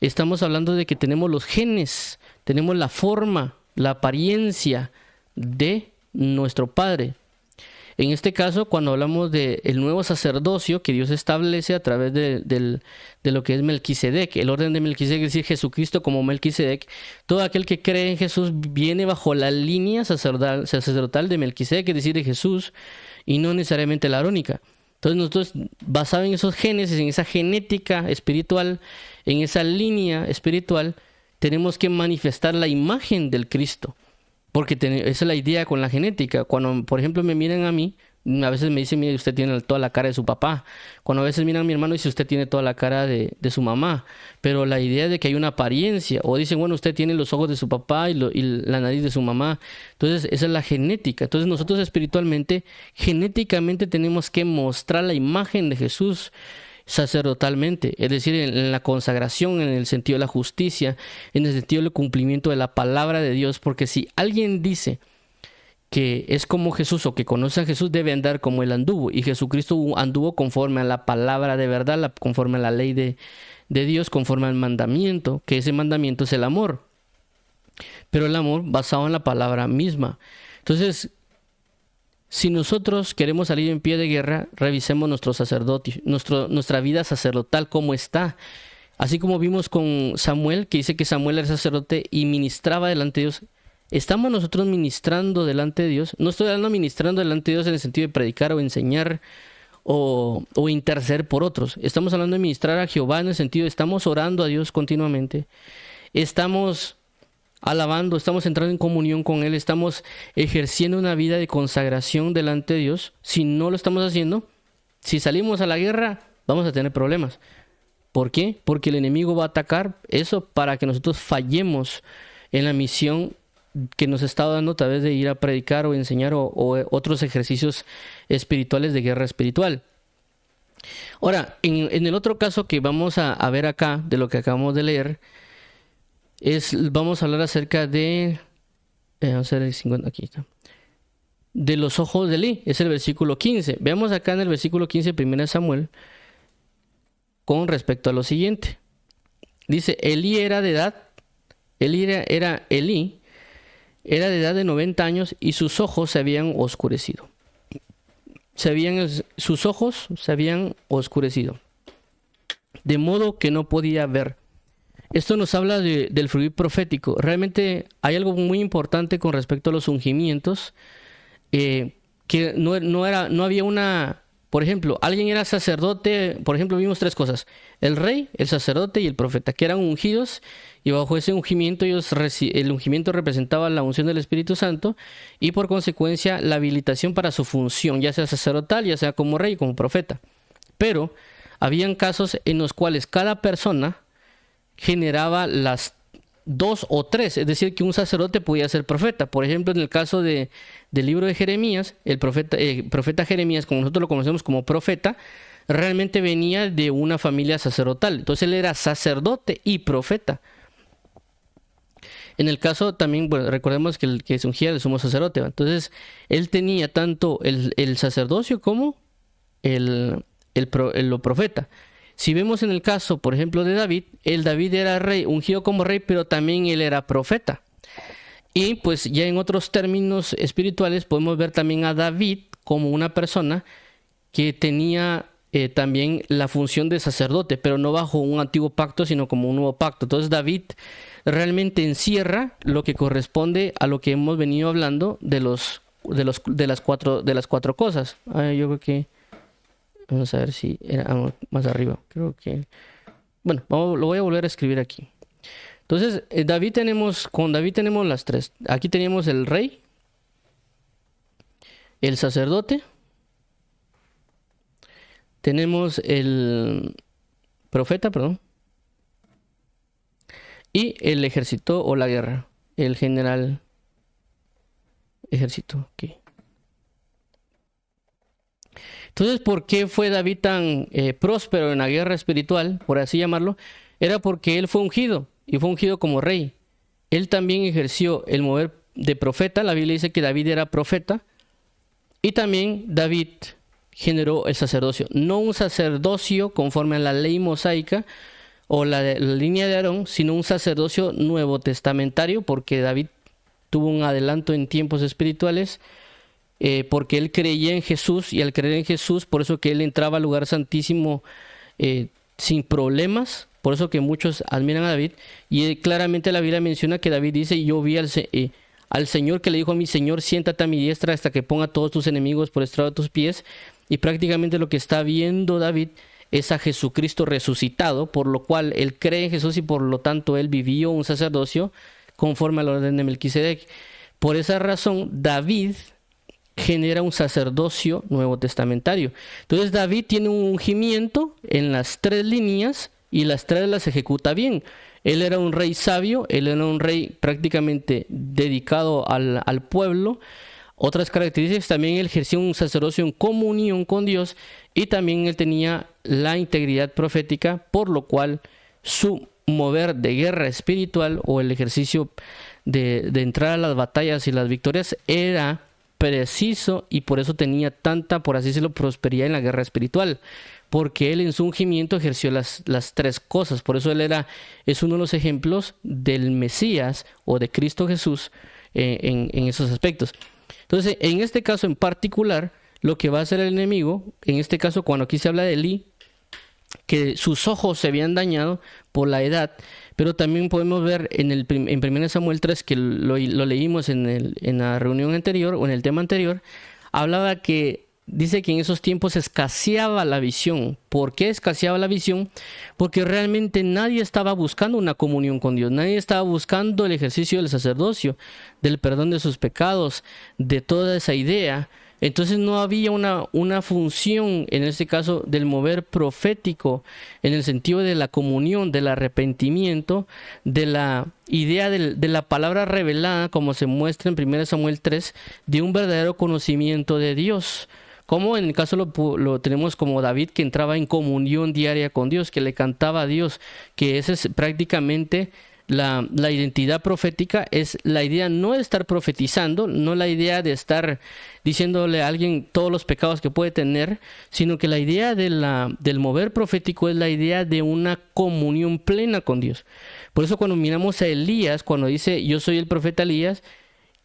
estamos hablando de que tenemos los genes, tenemos la forma, la apariencia de nuestro Padre. En este caso, cuando hablamos del nuevo sacerdocio que Dios establece a través de lo que es Melquisedec, el orden de Melquisedec, es decir, Jesucristo como Melquisedec, todo aquel que cree en Jesús viene bajo la línea sacerdotal de Melquisedec, es decir, de Jesús, y no necesariamente la arónica. Entonces nosotros, basados en esos genes, en esa genética espiritual, en esa línea espiritual, tenemos que manifestar la imagen del Cristo, porque esa es la idea con la genética. Cuando, por ejemplo, me miran a mí, a veces me dicen, mire, usted tiene toda la cara de su papá. Cuando a veces miran a mi hermano, dice, usted tiene toda la cara de su mamá. Pero la idea de que hay una apariencia, o dicen, bueno, usted tiene los ojos de su papá y la nariz de su mamá. Entonces, esa es la genética. Entonces, nosotros espiritualmente, genéticamente tenemos que mostrar la imagen de Jesús sacerdotalmente, es decir, en la consagración, en el sentido de la justicia, en el sentido del cumplimiento de la palabra de Dios, porque si alguien dice que es como Jesús o que conoce a Jesús, debe andar como él anduvo, y Jesucristo anduvo conforme a la palabra de verdad, conforme a la ley de Dios, conforme al mandamiento, que ese mandamiento es el amor, pero el amor basado en la palabra misma. Entonces, si nosotros queremos salir en pie de guerra, revisemos nuestro sacerdocio, nuestra vida sacerdotal, cómo está. Así como vimos con Samuel, que dice que Samuel era sacerdote y ministraba delante de Dios. ¿Estamos nosotros ministrando delante de Dios? No estoy hablando ministrando delante de Dios en el sentido de predicar o enseñar o interceder por otros. Estamos hablando de ministrar a Jehová en el sentido de estamos orando a Dios continuamente. Estamos alabando, estamos entrando en comunión con Él, estamos ejerciendo una vida de consagración delante de Dios. Si no lo estamos haciendo, si salimos a la guerra, vamos a tener problemas. ¿Por qué? Porque el enemigo va a atacar eso para que nosotros fallemos en la misión que nos está dando a través de ir a predicar o enseñar o otros ejercicios espirituales de guerra espiritual. Ahora, en el otro caso que vamos a ver acá, de lo que acabamos de leer, vamos a hablar acerca de vamos a ver el 50, aquí está, de los ojos de Elí. Es el versículo 15. Veamos acá en el versículo 15 1 Samuel con respecto a lo siguiente. Dice, Elí era de edad de 90 años y sus ojos se habían oscurecido. Sus ojos se habían oscurecido, de modo que no podía ver. Esto nos habla del fluir profético. Realmente hay algo muy importante con respecto a los ungimientos, que no había una... Por ejemplo, alguien era sacerdote, por ejemplo, vimos tres cosas: el rey, el sacerdote y el profeta, que eran ungidos, y bajo ese ungimiento el ungimiento representaba la unción del Espíritu Santo, y por consecuencia la habilitación para su función, ya sea sacerdotal, ya sea como rey, como profeta. Pero habían casos en los cuales cada persona generaba las dos o tres, es decir, que un sacerdote podía ser profeta. Por ejemplo, en el caso del libro de Jeremías, el profeta Jeremías, como nosotros lo conocemos como profeta, realmente venía de una familia sacerdotal. Entonces él era sacerdote y profeta. En el caso también, bueno, recordemos que el que se ungía el sumo sacerdote, ¿va? Entonces él tenía tanto el sacerdocio como lo profeta. Si vemos en el caso, por ejemplo, de David, David era rey, ungido como rey, pero también él era profeta. Y pues ya en otros términos espirituales podemos ver también a David como una persona que tenía también la función de sacerdote, pero no bajo un antiguo pacto, sino como un nuevo pacto. Entonces David realmente encierra lo que corresponde a lo que hemos venido hablando de las cuatro cosas. Yo creo que vamos a ver si era más arriba. Creo que bueno, lo voy a volver a escribir aquí. Entonces, con David tenemos las tres. Aquí tenemos el rey, el sacerdote, tenemos el profeta, perdón, y el ejército o la guerra, el general ejército. Okay. Entonces, ¿por qué fue David tan próspero en la guerra espiritual, por así llamarlo? Era porque él fue ungido, y fue ungido como rey. Él también ejerció el mover de profeta. La Biblia dice que David era profeta. Y también David generó el sacerdocio. No un sacerdocio conforme a la ley mosaica o la línea de Aarón, sino un sacerdocio nuevo testamentario, porque David tuvo un adelanto en tiempos espirituales, porque él creía en Jesús, y al creer en Jesús, por eso que él entraba al lugar santísimo sin problemas. Por eso que muchos admiran a David. Y claramente la Biblia menciona que David dice: yo vi al Señor que le dijo a mi Señor: siéntate a mi diestra hasta que ponga a todos tus enemigos por estrado de tus pies. Y prácticamente lo que está viendo David es a Jesucristo resucitado, por lo cual él cree en Jesús y por lo tanto él vivió un sacerdocio conforme al orden de Melquisedec. Por esa razón David genera un sacerdocio nuevo testamentario. Entonces David tiene un ungimiento en las tres líneas y las tres las ejecuta bien. Él era un rey sabio, él era un rey prácticamente dedicado al pueblo. Otras características: también él ejerció un sacerdocio en comunión con Dios, y también él tenía la integridad profética, por lo cual su mover de guerra espiritual o el ejercicio de entrar a las batallas y las victorias era preciso, y por eso tenía tanta, por así decirlo, prosperidad en la guerra espiritual, porque él en su ungimiento ejerció las tres cosas. Por eso es uno de los ejemplos del Mesías o de Cristo Jesús en esos aspectos. Entonces, en este caso en particular, lo que va a hacer el enemigo, en este caso cuando aquí se habla de Elí, que sus ojos se habían dañado por la edad, pero también podemos ver en 1 Samuel 3, que lo leímos en la reunión anterior o en el tema anterior, hablaba que dice que en esos tiempos escaseaba la visión. ¿Por qué escaseaba la visión? Porque realmente nadie estaba buscando una comunión con Dios, nadie estaba buscando el ejercicio del sacerdocio, del perdón de sus pecados, de toda esa idea. Entonces no había una función, en este caso, del mover profético, en el sentido de la comunión, del arrepentimiento, de la idea de la palabra revelada, como se muestra en 1 Samuel 3, de un verdadero conocimiento de Dios. Como en el caso lo tenemos como David, que entraba en comunión diaria con Dios, que le cantaba a Dios, que esa es prácticamente la identidad profética. Es la idea no de estar profetizando, no la idea de estar diciéndole a alguien todos los pecados que puede tener, sino que la idea del mover profético es la idea de una comunión plena con Dios. Por eso cuando miramos a Elías, cuando dice: yo soy el profeta Elías,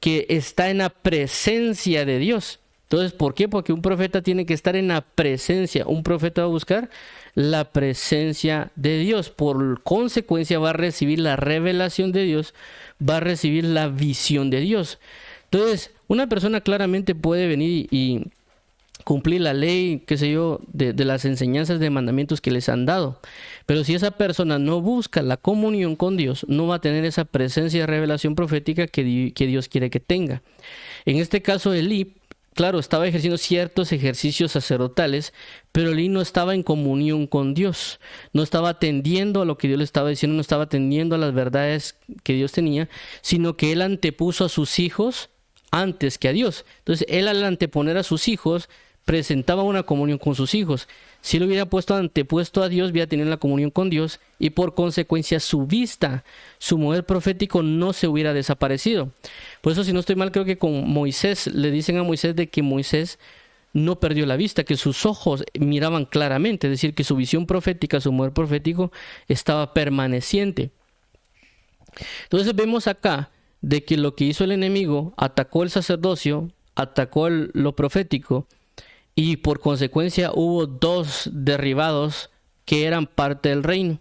que está en la presencia de Dios. Entonces, ¿por qué? Porque un profeta tiene que estar en la presencia. Un profeta va a buscar la presencia de Dios. Por consecuencia va a recibir la revelación de Dios, va a recibir la visión de Dios. Entonces, una persona claramente puede venir y cumplir la ley, qué sé yo, de las enseñanzas de mandamientos que les han dado. Pero si esa persona no busca la comunión con Dios, no va a tener esa presencia de revelación profética que Dios quiere que tenga. En este caso, Elí claro, estaba ejerciendo ciertos ejercicios sacerdotales, pero Elí no estaba en comunión con Dios, no estaba atendiendo a lo que Dios le estaba diciendo, no estaba atendiendo a las verdades que Dios tenía, sino que él antepuso a sus hijos antes que a Dios. Entonces, él al anteponer a sus hijos, presentaba una comunión con sus hijos. Si él hubiera antepuesto a Dios, hubiera tenido la comunión con Dios y por consecuencia su vista, su mover profético no se hubiera desaparecido. Por eso, si no estoy mal, creo que con Moisés le dicen a Moisés de que Moisés no perdió la vista, que sus ojos miraban claramente, es decir, que su visión profética, su mover profético estaba permaneciente. Entonces vemos acá de que lo que hizo el enemigo, atacó el sacerdocio, atacó lo profético, y por consecuencia hubo 2 derribados que eran parte del reino.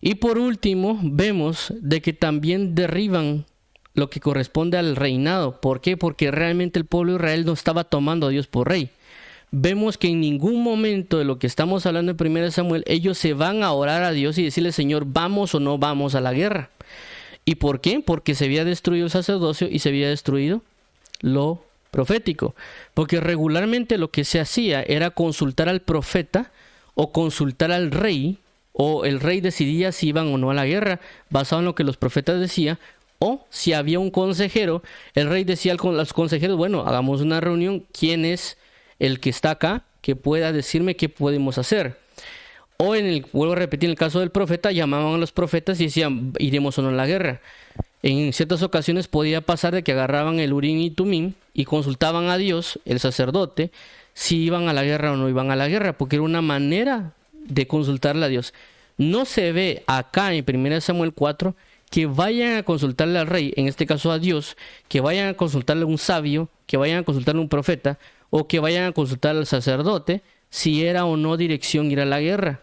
Y por último vemos de que también derriban lo que corresponde al reinado. ¿Por qué? Porque realmente el pueblo de Israel no estaba tomando a Dios por rey. Vemos que en ningún momento de lo que estamos hablando en 1 Samuel, ellos se van a orar a Dios y decirle, Señor, ¿vamos o no vamos a la guerra? ¿Y por qué? Porque se había destruido el sacerdocio y se había destruido lo profético. Porque regularmente lo que se hacía era consultar al profeta o consultar al rey, o el rey decidía si iban o no a la guerra, basado en lo que los profetas decían, o si había un consejero, el rey decía a los consejeros, bueno, hagamos una reunión, ¿quién es el que está acá que pueda decirme qué podemos hacer? O vuelvo a repetir, en el caso del profeta, llamaban a los profetas y decían, iremos o no a la guerra. En ciertas ocasiones podía pasar de que agarraban el Urim y Tumim y consultaban a Dios, el sacerdote, si iban a la guerra o no iban a la guerra, porque era una manera de consultarle a Dios. No se ve acá en 1 Samuel 4 que vayan a consultarle al rey, en este caso a Dios, que vayan a consultarle a un sabio, que vayan a consultarle a un profeta, o que vayan a consultar al sacerdote, si era o no dirección ir a la guerra.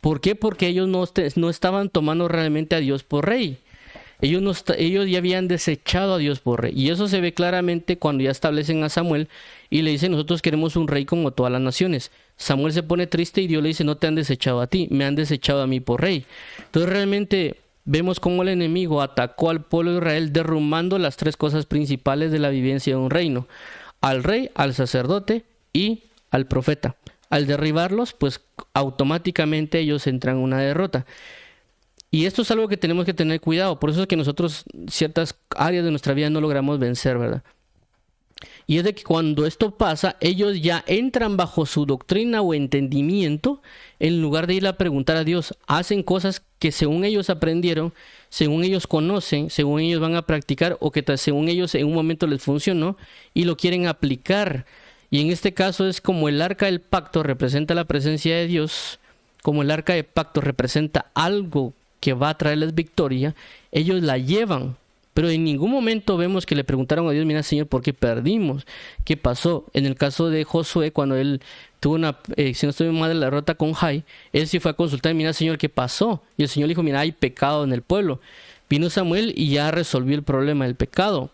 ¿Por qué? Porque ellos no estaban tomando realmente a Dios por rey. Ellos ya habían desechado a Dios por rey. Y eso se ve claramente cuando ya establecen a Samuel y le dicen, nosotros queremos un rey como todas las naciones. Samuel se pone triste y Dios le dice, no te han desechado a ti, me han desechado a mí por rey. Entonces realmente vemos cómo el enemigo atacó al pueblo de Israel, derrumbando las 3 cosas principales de la vivencia de un reino: al rey, al sacerdote y al profeta. Al derribarlos, pues automáticamente ellos entran en una derrota. Y esto es algo que tenemos que tener cuidado. Por eso es que nosotros ciertas áreas de nuestra vida no logramos vencer, ¿verdad? Y es de que cuando esto pasa, ellos ya entran bajo su doctrina o entendimiento, en lugar de ir a preguntar a Dios. Hacen cosas que según ellos aprendieron, según ellos conocen, según ellos van a practicar, o que según ellos en un momento les funcionó y lo quieren aplicar. Y en este caso es como el arca del pacto representa la presencia de Dios, como el arca del pacto representa algo que va a traerles victoria, ellos la llevan. Pero en ningún momento vemos que le preguntaron a Dios, mira Señor, ¿por qué perdimos? ¿Qué pasó? En el caso de Josué, cuando él tuvo si no estoy mal, la derrota con Jai, él sí fue a consultar, mira Señor, ¿qué pasó? Y el Señor le dijo, mira, hay pecado en el pueblo. Vino Samuel y ya resolvió el problema del pecado.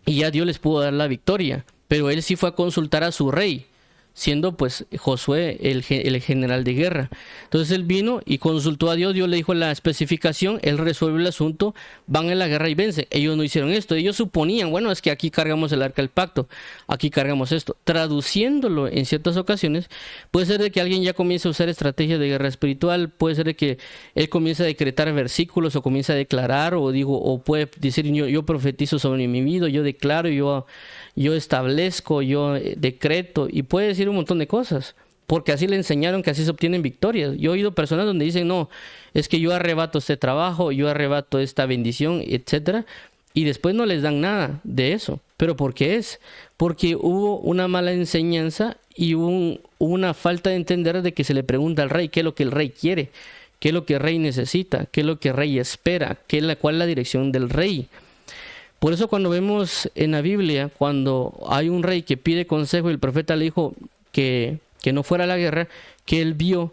Y ya Dios les pudo dar la victoria. Pero él sí fue a consultar a su rey, siendo pues Josué el general de guerra. Entonces él vino y consultó a Dios, Dios le dijo la especificación, él resuelve el asunto, van en la guerra y vencen. Ellos no hicieron esto, ellos suponían, bueno, es que aquí cargamos el arca del pacto, aquí cargamos esto. Traduciéndolo en ciertas ocasiones, puede ser de que alguien ya comience a usar estrategias de guerra espiritual, puede ser de que él comience a decretar versículos o comience a declarar, o puede decir, yo profetizo sobre mi vida, yo declaro, yo establezco, yo decreto, y puede decir un montón de cosas, porque así le enseñaron que así se obtienen victorias. Yo he oído personas donde dicen, no, es que yo arrebato este trabajo, yo arrebato esta bendición, etcétera, y después no les dan nada de eso. ¿Pero por qué es? Porque hubo una mala enseñanza y hubo una falta de entender de que se le pregunta al rey qué es lo que el rey quiere, qué es lo que el rey necesita, qué es lo que el rey espera, cuál es la dirección del rey. Por eso cuando vemos en la Biblia, cuando hay un rey que pide consejo y el profeta le dijo que no fuera a la guerra, que él vio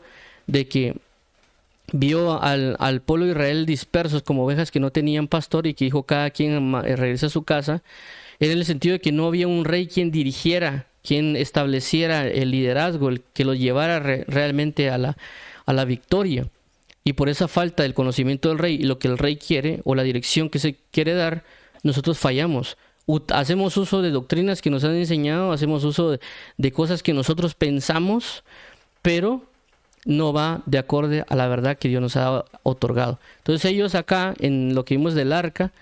al pueblo de Israel dispersos como ovejas que no tenían pastor, y que dijo cada quien regresa a su casa, en el sentido de que no había un rey quien dirigiera, quien estableciera el liderazgo, el que lo llevara realmente a la victoria. Y por esa falta del conocimiento del rey y lo que el rey quiere o la dirección que se quiere dar, nosotros fallamos. hacemos uso de doctrinas que nos han enseñado, hacemos uso de cosas que nosotros pensamos, pero no va de acorde a la verdad que Dios nos ha otorgado. Entonces ellos acá, en lo que vimos del arca,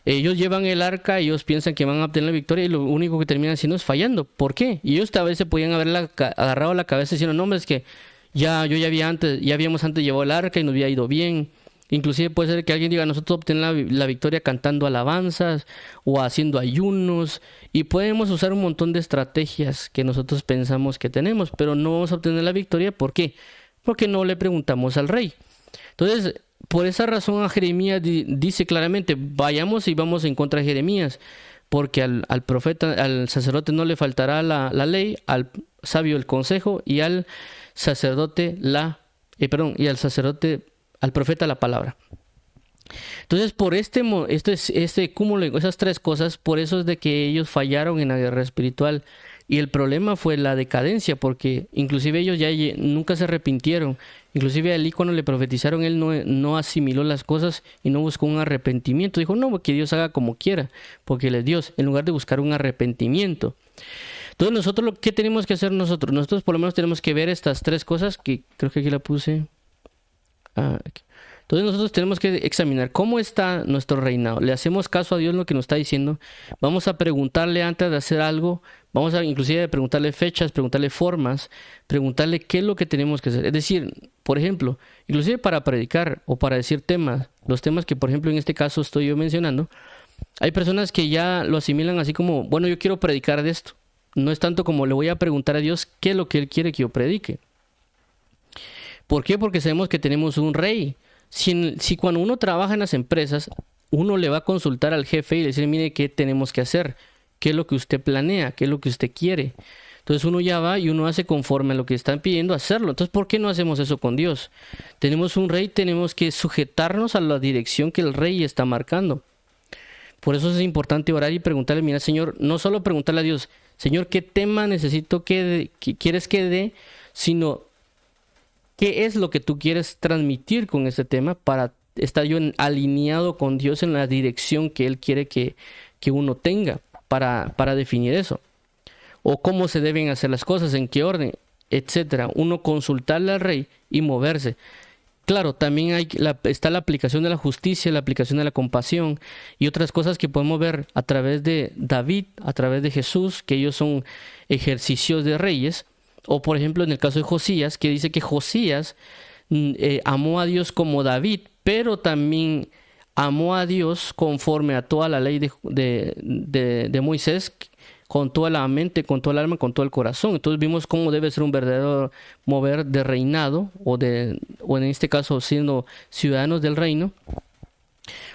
ellos llevan el arca, ellos piensan que van a obtener la victoria y lo único que terminan haciendo es fallando. ¿Por qué? Y ellos tal vez se podían haber agarrado la cabeza diciendo, no, hombre, es que ya habíamos antes llevado el arca y nos había ido bien. Inclusive puede ser que alguien diga, nosotros obtenemos la victoria cantando alabanzas o haciendo ayunos, y podemos usar un montón de estrategias que nosotros pensamos que tenemos, pero no vamos a obtener la victoria. ¿Por qué? Porque no le preguntamos al rey. Entonces, por esa razón a Jeremías dice claramente, vayamos y vamos en contra de Jeremías, porque al profeta, al sacerdote no le faltará la ley, al sabio el consejo, y al sacerdote al profeta la palabra. Entonces, por este cúmulo, esas tres cosas, por eso es de que ellos fallaron en la guerra espiritual. Y el problema fue la decadencia, porque inclusive ellos ya nunca se arrepintieron. Inclusive a Elí, cuando le profetizaron, él no asimiló las cosas y no buscó un arrepentimiento. Dijo, no, que Dios haga como quiera, porque Él es Dios, en lugar de buscar un arrepentimiento. Entonces nosotros, ¿qué tenemos que hacer nosotros? Nosotros por lo menos tenemos que ver estas tres cosas, que creo que aquí la puse. Aquí. Entonces nosotros tenemos que examinar cómo está nuestro reinado. ¿Le hacemos caso a Dios en lo que nos está diciendo? Vamos a preguntarle antes de hacer algo. Vamos a inclusive preguntarle fechas, preguntarle formas, preguntarle qué es lo que tenemos que hacer. Es decir, por ejemplo, inclusive para predicar o para decir temas, los temas que por ejemplo en este caso estoy yo mencionando, hay personas que ya lo asimilan así como, bueno, yo quiero predicar de esto. No es tanto como le voy a preguntar a Dios qué es lo que Él quiere que yo predique. ¿Por qué? Porque sabemos que tenemos un rey. Si cuando uno trabaja en las empresas, uno le va a consultar al jefe y le dice, mire, ¿qué tenemos que hacer? ¿Qué es lo que usted planea? ¿Qué es lo que usted quiere? Entonces uno ya va y uno hace conforme a lo que están pidiendo hacerlo. Entonces, ¿por qué no hacemos eso con Dios? Tenemos un rey, tenemos que sujetarnos a la dirección que el rey está marcando. Por eso es importante orar y preguntarle, mira, Señor, no solo preguntarle a Dios, Señor, ¿qué tema necesito que quieres que dé? Sino, ¿qué es lo que tú quieres transmitir con este tema para estar yo alineado con Dios en la dirección que Él quiere que uno tenga para definir eso? O cómo se deben hacer las cosas, en qué orden, etcétera. Uno consultarle al rey y moverse. Claro, también está la aplicación de la justicia, la aplicación de la compasión y otras cosas que podemos ver a través de David, a través de Jesús, que ellos son ejercicios de reyes. O por ejemplo en el caso de Josías, que dice que Josías amó a Dios como David, pero también amó a Dios conforme a toda la ley de Moisés, con toda la mente, con toda el alma, con todo el corazón. Entonces vimos cómo debe ser un verdadero mover de reinado, o en este caso siendo ciudadanos del reino.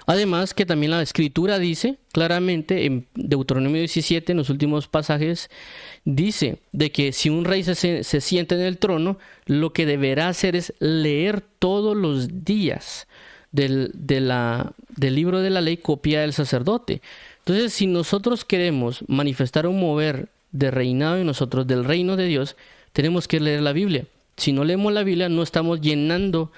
Además que también la Escritura dice claramente en Deuteronomio 17, en los últimos pasajes, dice de que si un rey se sienta en el trono, lo que deberá hacer es leer todos los días del libro de la ley, copia del sacerdote. Entonces, si nosotros queremos manifestar un mover de reinado en nosotros, del reino de Dios, tenemos que leer la Biblia. Si no leemos la Biblia, no estamos llenando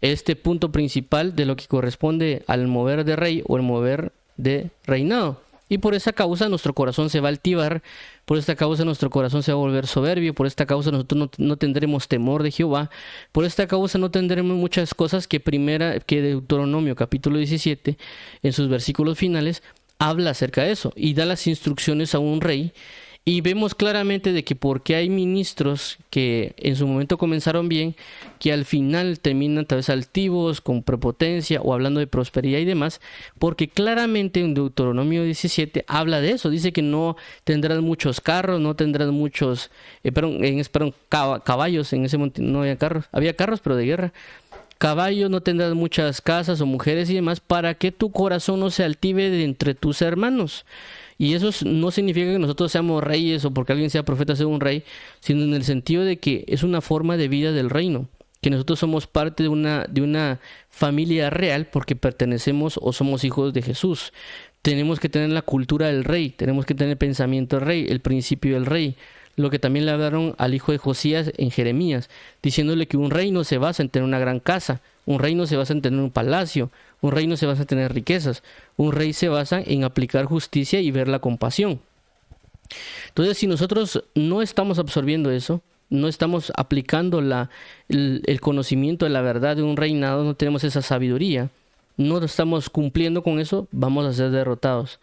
este punto principal de lo que corresponde al mover de rey o el mover de reinado. Y por esa causa nuestro corazón se va a altivar, por esta causa nuestro corazón se va a volver soberbio, por esta causa nosotros no tendremos temor de Jehová, por esta causa no tendremos muchas cosas que Deuteronomio capítulo 17, en sus versículos finales, habla acerca de eso y da las instrucciones a un rey. Y vemos claramente de que porque hay ministros que en su momento comenzaron bien, que al final terminan tal vez altivos, con prepotencia o hablando de prosperidad y demás, porque claramente en Deuteronomio 17 habla de eso. Dice que no tendrás muchos carros, no tendrás muchos, caballos. En ese momento no había carros, había carros pero de guerra. Caballos, no tendrás muchas casas o mujeres y demás, para que tu corazón no se altive de entre tus hermanos. Y eso no significa que nosotros seamos reyes o porque alguien sea profeta sea un rey, sino en el sentido de que es una forma de vida del reino, que nosotros somos parte de una familia real porque pertenecemos o somos hijos de Jesús. Tenemos que tener la cultura del rey, tenemos que tener el pensamiento del rey, el principio del rey, lo que también le hablaron al hijo de Josías en Jeremías, diciéndole que un reino se basa en tener una gran casa, un reino se basa en tener un palacio, Un rey no se basa en tener riquezas. Un rey se basa en aplicar justicia y ver la compasión. Entonces, si nosotros no estamos absorbiendo eso, no estamos aplicando el conocimiento de la verdad de un reinado, no tenemos esa sabiduría, no estamos cumpliendo con eso, vamos a ser derrotados.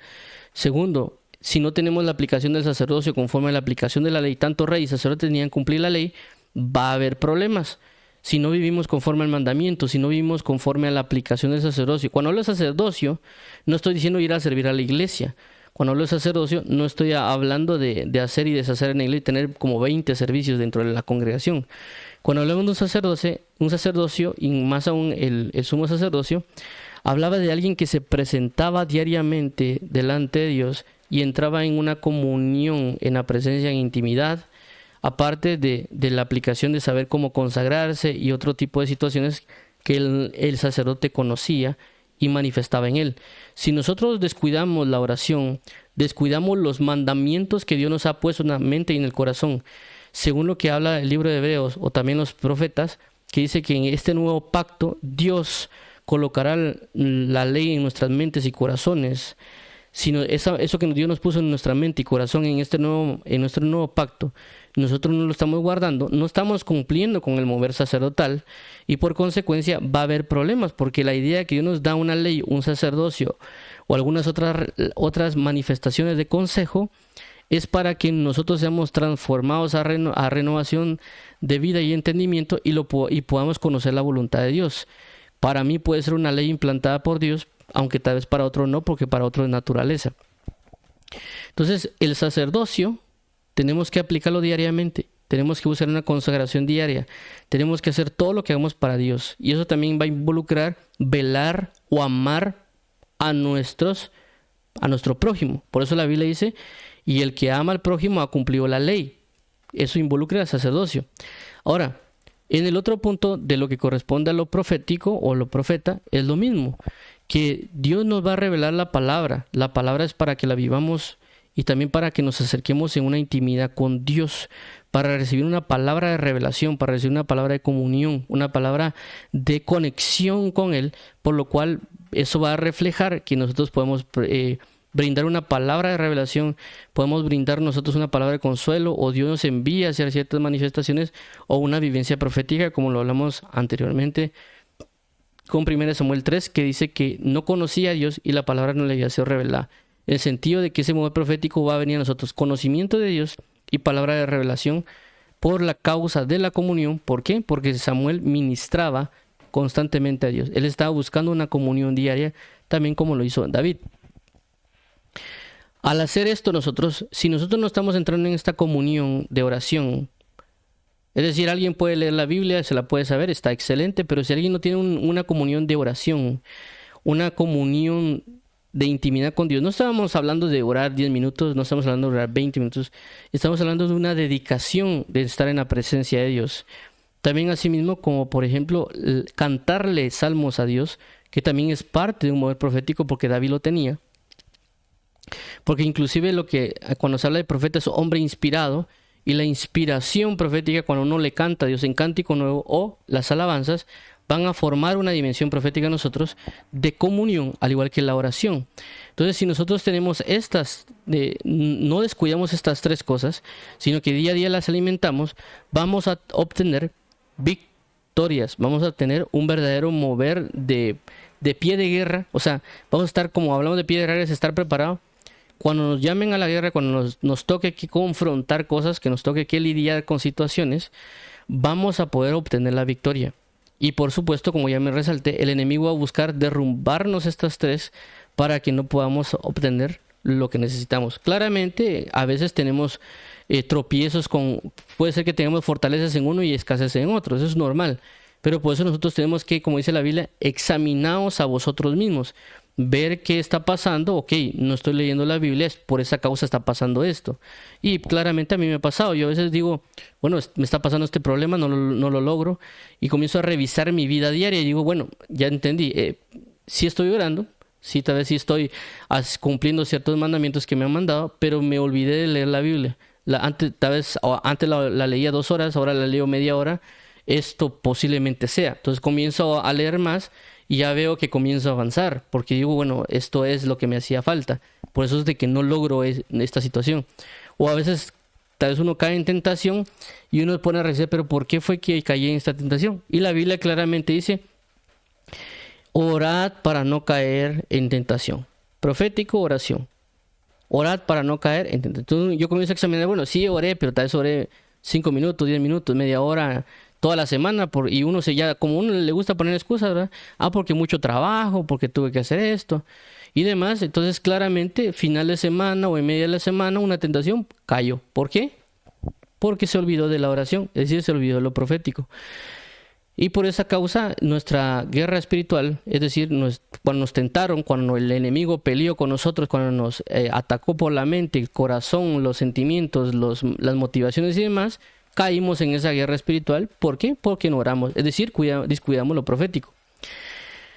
Segundo, si no tenemos la aplicación del sacerdocio conforme a la aplicación de la ley, tanto rey y sacerdote tenían que cumplir la ley, va a haber problemas. Si no vivimos conforme al mandamiento, si no vivimos conforme a la aplicación del sacerdocio. Cuando hablo de sacerdocio, no estoy diciendo ir a servir a la iglesia. Cuando hablo de sacerdocio, no estoy hablando de hacer y deshacer en la iglesia y tener como 20 servicios dentro de la congregación. Cuando hablamos de un sacerdocio, y más aún el sumo sacerdocio, hablaba de alguien que se presentaba diariamente delante de Dios y entraba en una comunión, en la presencia, en intimidad, aparte de la aplicación de saber cómo consagrarse y otro tipo de situaciones que el sacerdote conocía y manifestaba en él. Si nosotros descuidamos la oración, descuidamos los mandamientos que Dios nos ha puesto en la mente y en el corazón, según lo que habla el libro de Hebreos o también los profetas, que dice que en este nuevo pacto Dios colocará la ley en nuestras mentes y corazones. Sino eso que Dios nos puso en nuestra mente y corazón en nuestro nuevo pacto, nosotros no lo estamos guardando, no estamos cumpliendo con el mover sacerdotal y por consecuencia va a haber problemas, porque la idea que Dios nos da una ley, un sacerdocio o algunas otras manifestaciones de consejo es para que nosotros seamos transformados a renovación de vida y entendimiento y podamos conocer la voluntad de Dios. Para mí puede ser una ley implantada por Dios, aunque tal vez para otro no, porque para otro es naturaleza. Entonces, el sacerdocio tenemos que aplicarlo diariamente, tenemos que usar una consagración diaria, tenemos que hacer todo lo que hagamos para Dios. Y eso también va a involucrar velar o amar a nuestro prójimo. Por eso la Biblia dice, y el que ama al prójimo ha cumplido la ley. Eso involucra al sacerdocio. Ahora, en el otro punto de lo que corresponde a lo profético o lo profeta, es lo mismo, que Dios nos va a revelar la palabra. La palabra es para que la vivamos y también para que nos acerquemos en una intimidad con Dios, para recibir una palabra de revelación, para recibir una palabra de comunión, una palabra de conexión con Él, por lo cual eso va a reflejar que nosotros podemos brindar una palabra de revelación, podemos brindar nosotros una palabra de consuelo, o Dios nos envía a hacer ciertas manifestaciones, o una vivencia profética, como lo hablamos anteriormente con 1 Samuel 3, que dice que no conocía a Dios y la palabra no le había sido revelada. En el sentido de que ese mover profético va a venir a nosotros, conocimiento de Dios y palabra de revelación por la causa de la comunión. ¿Por qué? Porque Samuel ministraba constantemente a Dios. Él estaba buscando una comunión diaria, también como lo hizo David. Al hacer esto si nosotros no estamos entrando en esta comunión de oración, es decir, alguien puede leer la Biblia, se la puede saber, está excelente, pero si alguien no tiene una comunión de oración, una comunión de intimidad con Dios, no estamos hablando de orar 10 minutos, no estamos hablando de orar 20 minutos, estamos hablando de una dedicación de estar en la presencia de Dios. También asimismo, como por ejemplo, cantarle salmos a Dios, que también es parte de un mover profético porque David lo tenía. Porque inclusive cuando se habla de profeta es hombre inspirado, y la inspiración profética, cuando uno le canta a Dios en cántico nuevo o las alabanzas, van a formar una dimensión profética en nosotros de comunión, al igual que la oración. Entonces, si nosotros tenemos no descuidamos estas tres cosas, sino que día a día las alimentamos, vamos a obtener victorias, vamos a tener un verdadero mover de pie de guerra. O sea, vamos a estar, como hablamos de pie de guerra, es estar preparado. Cuando nos llamen a la guerra, cuando nos toque que confrontar cosas, que nos toque que lidiar con situaciones, vamos a poder obtener la victoria. Y por supuesto, como ya me resalté, el enemigo va a buscar derrumbarnos estas tres para que no podamos obtener lo que necesitamos. Claramente, a veces tenemos tropiezos puede ser que tengamos fortalezas en uno y escasez en otro, eso es normal. Pero por eso nosotros tenemos que, como dice la Biblia, examinaos a vosotros mismos. Ver qué está pasando. Ok, no estoy leyendo la Biblia, por esa causa está pasando esto. Y claramente a mí me ha pasado. Yo a veces digo, bueno, me está pasando este problema, no lo logro. Y comienzo a revisar mi vida diaria y digo, bueno, ya entendí. Sí estoy orando, sí, tal vez sí estoy cumpliendo ciertos mandamientos que me han mandado, pero me olvidé de leer la Biblia. Antes la leía 2 horas, ahora la leo media hora. Esto posiblemente sea. Entonces comienzo a leer más y ya veo que comienzo a avanzar, porque digo, bueno, esto es lo que me hacía falta. Por eso es de que no logro esta situación. O a veces tal vez uno cae en tentación y uno pone a rezar, pero ¿por qué fue que caí en esta tentación? Y la Biblia claramente dice, orad para no caer en tentación. Profético, oración. Orad para no caer en tentación. Entonces yo comienzo a examinar, bueno, sí oré, pero tal vez oré 5 minutos, 10 minutos, media hora, toda la semana, y uno como uno le gusta poner excusas, ¿verdad? Porque mucho trabajo, porque tuve que hacer esto y demás. Entonces claramente, final de semana o en media de la semana, una tentación cayó. ¿Por qué? Porque se olvidó de la oración, es decir, se olvidó de lo profético. Y por esa causa, nuestra guerra espiritual, es decir, cuando nos tentaron, cuando el enemigo peleó con nosotros, cuando nos atacó por la mente, el corazón, los sentimientos, las motivaciones y demás, caímos en esa guerra espiritual. ¿Por qué? Porque no oramos, es decir, descuidamos lo profético.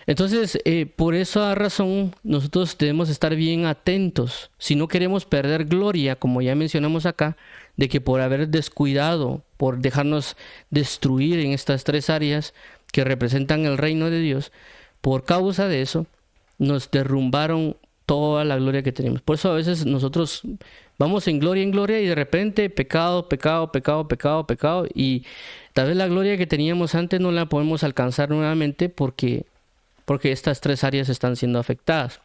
Entonces, por esa razón, nosotros debemos estar bien atentos. Si no queremos perder gloria, como ya mencionamos acá, de que por haber descuidado, por dejarnos destruir en estas 3 áreas que representan el reino de Dios, por causa de eso, nos derrumbaron toda la gloria que tenemos. Por eso a veces nosotros vamos en gloria y de repente pecado, y tal vez la gloria que teníamos antes no la podemos alcanzar nuevamente porque estas 3 áreas están siendo afectadas.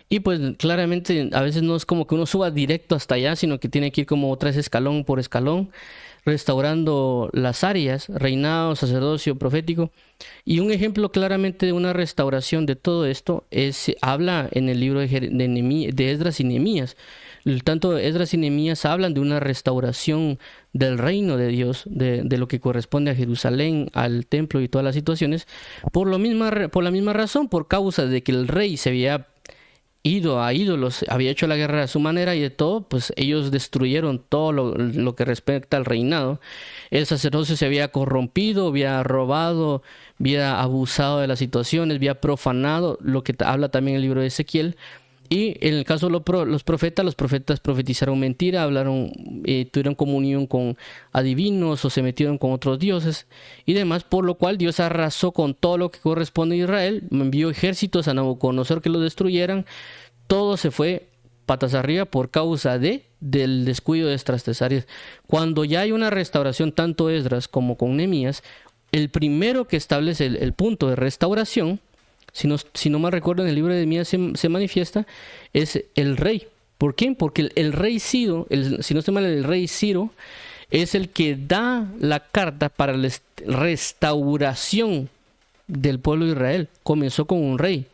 Y pues claramente a veces no es como que uno suba directo hasta allá, sino que tiene que ir como 3 escalón por escalón, restaurando las áreas, reinado, sacerdocio, profético. Y un ejemplo claramente de una restauración de todo esto habla en el libro de Esdras y Nehemías. Tanto Esdras y Nehemías hablan de una restauración del reino de Dios, de lo que corresponde a Jerusalén, al templo y todas las situaciones, por la misma razón, por causa de que el rey se había ido a ídolos, había hecho la guerra a su manera y de todo, pues ellos destruyeron todo lo que respecta al reinado. El sacerdocio se había corrompido, había robado, había abusado de las situaciones, había profanado, lo que habla también el libro de Ezequiel. Y en el caso de los profetas profetizaron mentira, tuvieron comunión con adivinos o se metieron con otros dioses y demás, por lo cual Dios arrasó con todo lo que corresponde a Israel, envió ejércitos a Nabucodonosor que lo destruyeran, todo se fue patas arriba por causa del descuido de estas 3 áreas. Cuando ya hay una restauración, tanto Esdras como con Nehemías, el primero que establece el punto de restauración, si no mal recuerdo, en el libro de Nehemías se manifiesta, es el rey. ¿Por qué? Porque el rey Ciro, si no estoy mal, el rey Ciro es el que da la carta para la restauración del pueblo de Israel. Comenzó con un rey,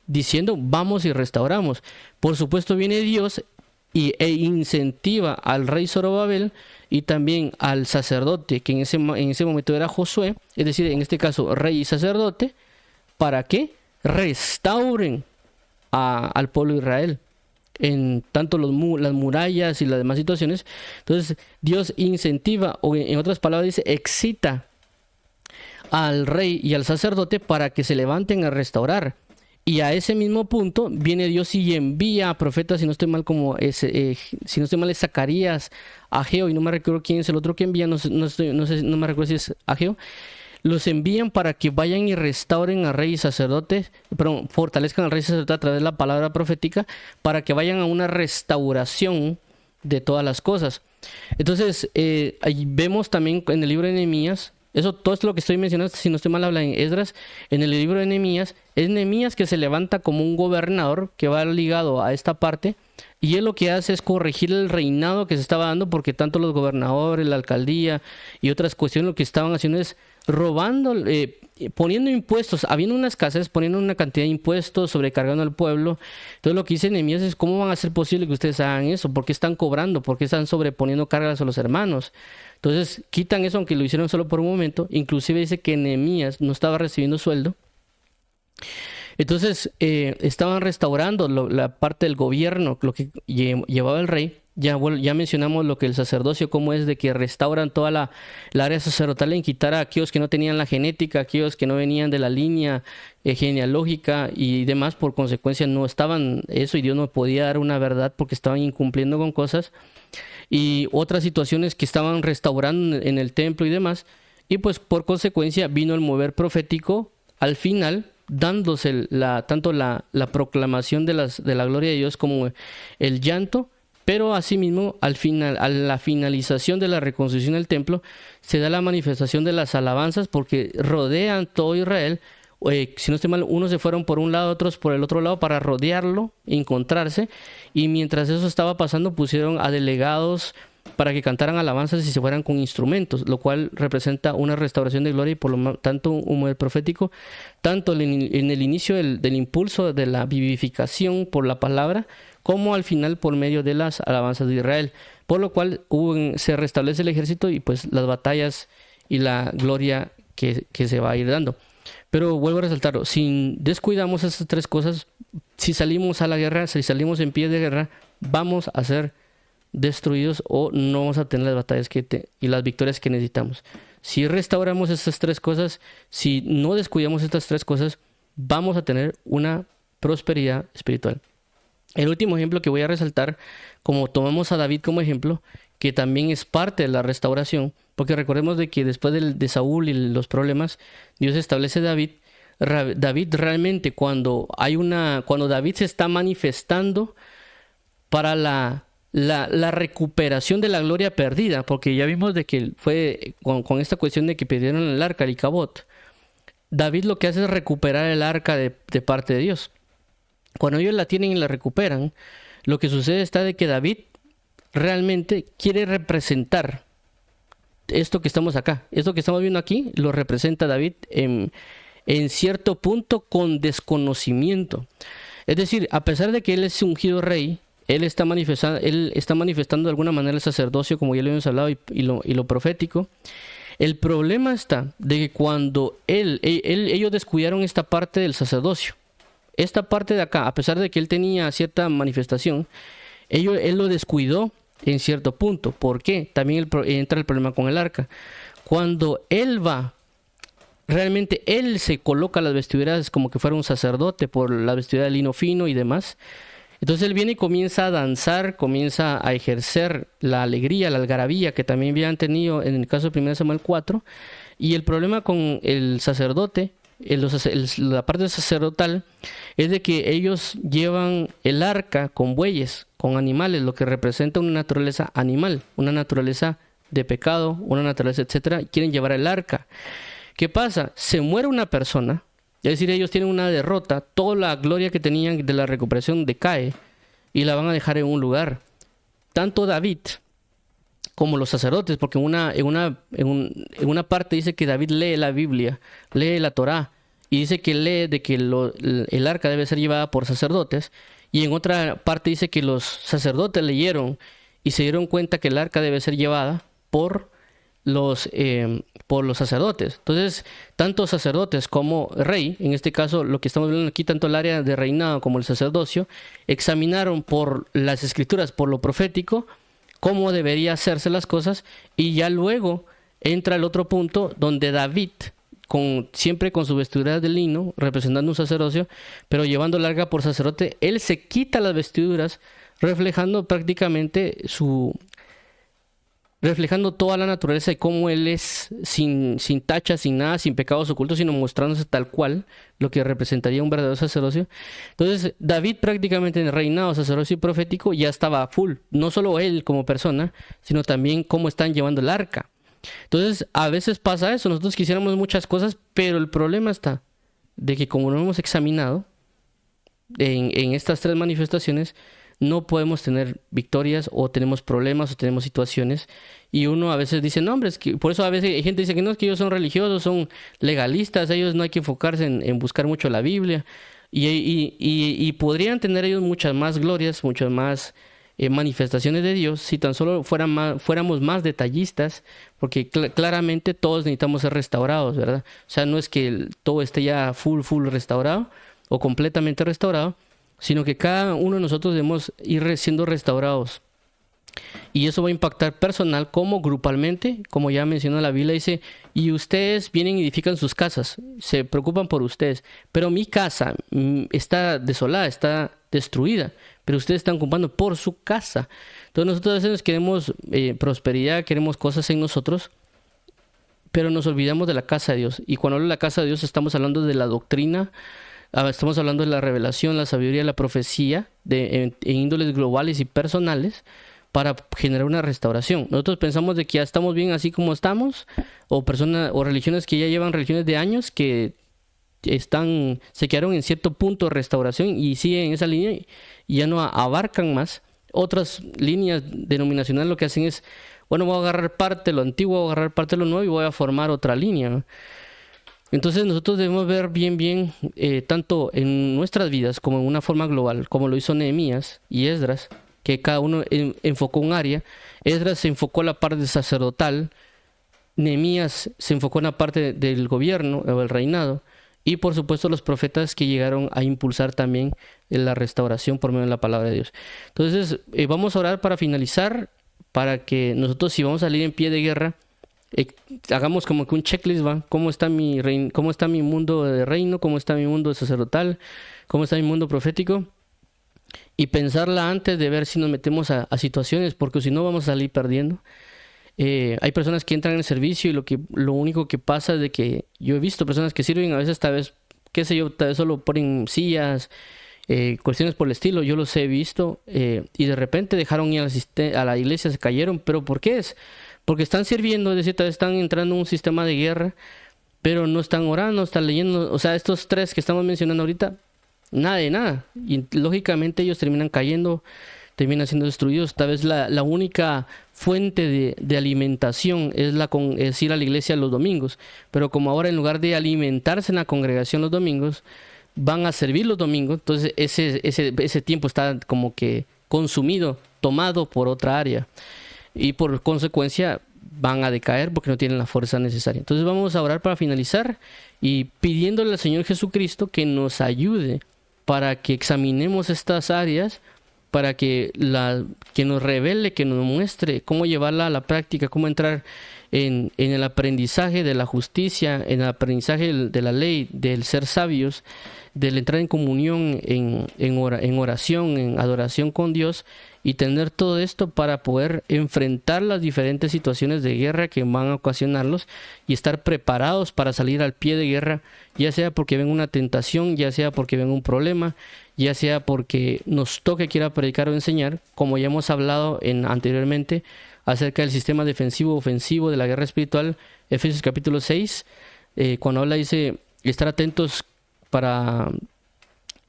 diciendo, vamos y restauramos. Por supuesto viene Dios e incentiva al rey Zorobabel y también al sacerdote, que en ese momento era Josué, es decir, en este caso rey y sacerdote, ¿para qué? Restauren al pueblo de Israel en tanto las murallas y las demás situaciones. Entonces Dios incentiva, o en otras palabras dice, excita al rey y al sacerdote para que se levanten a restaurar. Y a ese mismo punto viene Dios y envía a profetas, si no estoy mal, es Zacarías, Ageo, y no me recuerdo quién es el otro que envía, no me recuerdo si es Ageo. Los envían para que vayan y restauren al rey y sacerdote, fortalezcan al rey y sacerdote a través de la palabra profética, para que vayan a una restauración de todas las cosas. Entonces, ahí vemos también en el libro de Nehemías, todo es lo que estoy mencionando, si no estoy mal, habla en Esdras, en el libro de Nehemías, es Nehemías que se levanta como un gobernador que va ligado a esta parte, y él lo que hace es corregir el reinado que se estaba dando, porque tanto los gobernadores, la alcaldía y otras cuestiones lo que estaban haciendo es robando, poniendo impuestos, habiendo una escasez, poniendo una cantidad de impuestos, sobrecargando al pueblo. Entonces lo que dice Nehemías es, ¿cómo van a ser posible que ustedes hagan eso? ¿Por qué están cobrando? ¿Por qué están sobreponiendo cargas a los hermanos? Entonces quitan eso, aunque lo hicieron solo por un momento. Inclusive dice que Nehemías no estaba recibiendo sueldo. Entonces estaban restaurando la parte del gobierno, lo que llevaba el rey. Ya mencionamos lo que el sacerdocio, cómo es de que restauran toda la área sacerdotal en quitar a aquellos que no tenían la genética, aquellos que no venían de la línea genealógica y demás. Por consecuencia no estaban eso, y Dios no podía dar una verdad porque estaban incumpliendo con cosas. Y otras situaciones que estaban restaurando en el templo y demás. Y pues por consecuencia vino el mover profético al final, dándose tanto la proclamación de la gloria de Dios como el llanto, pero asimismo al final, a la finalización de la reconstrucción del templo, se da la manifestación de las alabanzas porque rodean todo Israel. Si no estoy mal, unos se fueron por un lado, otros por el otro lado para rodearlo, encontrarse, y mientras eso estaba pasando pusieron a delegados para que cantaran alabanzas y se fueran con instrumentos, lo cual representa una restauración de gloria y por lo tanto un mover profético, tanto en el inicio del impulso de la vivificación por la palabra, como al final por medio de las alabanzas de Israel, por lo cual se restablece el ejército y pues las batallas y la gloria que se va a ir dando. Pero vuelvo a resaltarlo, si descuidamos estas tres cosas, si salimos a la guerra, si salimos en pie de guerra, vamos a ser destruidos o no vamos a tener las batallas y las victorias que necesitamos. Si restauramos estas tres cosas, si no descuidamos estas tres cosas, vamos a tener una prosperidad espiritual. El último ejemplo que voy a resaltar, como tomamos a David como ejemplo, que también es parte de la restauración, porque recordemos de que después de Saúl y los problemas, Dios establece a David. David realmente cuando David se está manifestando para la recuperación de la gloria perdida, porque ya vimos de que fue con esta cuestión de que perdieron el arca, el Icabod. David lo que hace es recuperar el arca de parte de Dios. Cuando ellos la tienen y la recuperan, lo que sucede está de que David realmente quiere representar esto que estamos acá. Esto que estamos viendo aquí lo representa David en cierto punto con desconocimiento. Es decir, a pesar de que él es ungido rey, él está manifestando de alguna manera el sacerdocio, como ya lo hemos hablado, y lo profético. El problema está de que cuando ellos descuidaron esta parte del sacerdocio, esta parte de acá, a pesar de que él tenía cierta manifestación, él lo descuidó en cierto punto. ¿Por qué? También entra el problema con el arca. Cuando él va, realmente él se coloca las vestiduras como que fuera un sacerdote por la vestidura de lino fino y demás. Entonces él viene y comienza a danzar, comienza a ejercer la alegría, la algarabía que también habían tenido en el caso de 1 Samuel 4. Y el problema con el sacerdote, la parte sacerdotal, es de que ellos llevan el arca con bueyes, con animales, lo que representa una naturaleza animal, una naturaleza de pecado, una naturaleza, etcétera, y quieren llevar el arca. ¿Qué pasa? Se muere una persona, es decir, ellos tienen una derrota, toda la gloria que tenían de la recuperación decae y la van a dejar en un lugar. Tanto David como los sacerdotes, porque en una parte dice que David lee la Biblia, lee la Torá, y dice que lee de que el arca debe ser llevada por sacerdotes, y en otra parte dice que los sacerdotes leyeron y se dieron cuenta que el arca debe ser llevada por los sacerdotes. Entonces, tanto sacerdotes como rey, en este caso lo que estamos viendo aquí, tanto el área de reinado como el sacerdocio, examinaron por las escrituras, por lo profético, cómo debería hacerse las cosas, y ya luego entra el otro punto donde David, siempre con su vestidura de lino, representando un sacerdocio, pero llevando larga por sacerdote, él se quita las vestiduras, reflejando prácticamente reflejando toda la naturaleza de cómo él es sin tacha, sin nada, sin pecados ocultos, sino mostrándose tal cual, lo que representaría un verdadero sacerdocio. Entonces, David prácticamente en el reinado, sacerdocio y profético ya estaba full, no solo él como persona, sino también cómo están llevando el arca. Entonces, a veces pasa eso, nosotros quisiéramos muchas cosas, pero el problema está de que como no hemos examinado en estas tres manifestaciones, no podemos tener victorias, o tenemos problemas, o tenemos situaciones, y uno a veces dice, no hombre, es que por eso a veces hay gente que dice que no, es que ellos son religiosos, son legalistas, ellos no hay que enfocarse en buscar mucho la Biblia, y podrían tener ellos muchas más glorias, muchas más manifestaciones de Dios, si tan solo fuéramos más detallistas, porque claramente todos necesitamos ser restaurados, ¿verdad? O sea, no es que todo esté ya full restaurado, o completamente restaurado, sino que cada uno de nosotros debemos ir siendo restaurados. Y eso va a impactar personal como grupalmente, como ya mencionó la Biblia, dice, y ustedes vienen y edifican sus casas, se preocupan por ustedes, pero mi casa está desolada, está destruida, pero ustedes están ocupando por su casa. Entonces nosotros a veces queremos prosperidad, queremos cosas en nosotros, pero nos olvidamos de la casa de Dios. Y cuando hablo de la casa de Dios estamos hablando de la doctrina, estamos hablando de la revelación, la sabiduría, la profecía en índoles globales y personales para generar una restauración. Nosotros pensamos de que ya estamos bien así como estamos, o personas o religiones que ya llevan religiones de años que se quedaron en cierto punto de restauración y siguen en esa línea y ya no abarcan más. Otras líneas denominacionales lo que hacen es, bueno, voy a agarrar parte de lo antiguo, voy a agarrar parte de lo nuevo y voy a formar otra línea, ¿no? Entonces nosotros debemos ver bien, tanto en nuestras vidas como en una forma global, como lo hizo Nehemías y Esdras, que cada uno enfocó un área. Esdras se enfocó en la parte sacerdotal, Nehemías se enfocó en la parte del gobierno o el reinado, y por supuesto los profetas que llegaron a impulsar también la restauración por medio de la palabra de Dios. Entonces vamos a orar para finalizar, para que nosotros, si vamos a salir en pie de guerra, hagamos como que un checklist, ¿va? ¿Cómo está cómo está mi mundo de reino? ¿Cómo está mi mundo sacerdotal? ¿Cómo está mi mundo profético? Y pensarla antes de ver si nos metemos a situaciones, porque si no vamos a salir perdiendo. Hay personas que entran en el servicio y lo único que pasa es de que yo he visto personas que sirven, a veces tal vez, qué sé yo, tal vez solo ponen sillas, cuestiones por el estilo, yo los he visto, y de repente dejaron ir a la iglesia, se cayeron. ¿Pero por qué es? Porque están sirviendo, es decir, tal vez están entrando en un sistema de guerra, pero no están orando, están leyendo. O sea, estos tres que estamos mencionando ahorita, nada de nada. Y lógicamente ellos terminan cayendo, terminan siendo destruidos. Tal vez la única fuente de alimentación es ir a la iglesia los domingos. Pero como ahora en lugar de alimentarse en la congregación los domingos, van a servir los domingos, entonces ese tiempo está como que consumido, tomado por otra área. Y por consecuencia van a decaer porque no tienen la fuerza necesaria. Entonces vamos a orar para finalizar y pidiéndole al Señor Jesucristo que nos ayude para que examinemos estas áreas, para que nos revele, que nos muestre cómo llevarla a la práctica, cómo entrar en el aprendizaje de la justicia, en el aprendizaje de la ley, del ser sabios, del entrar en comunión, en oración, en adoración con Dios, y tener todo esto para poder enfrentar las diferentes situaciones de guerra que van a ocasionarlos y estar preparados para salir al pie de guerra, ya sea porque ven una tentación, ya sea porque ven un problema, ya sea porque nos toque quiera predicar o enseñar, como ya hemos hablado anteriormente acerca del sistema defensivo ofensivo de la guerra espiritual. Efesios capítulo 6, cuando habla, dice estar atentos para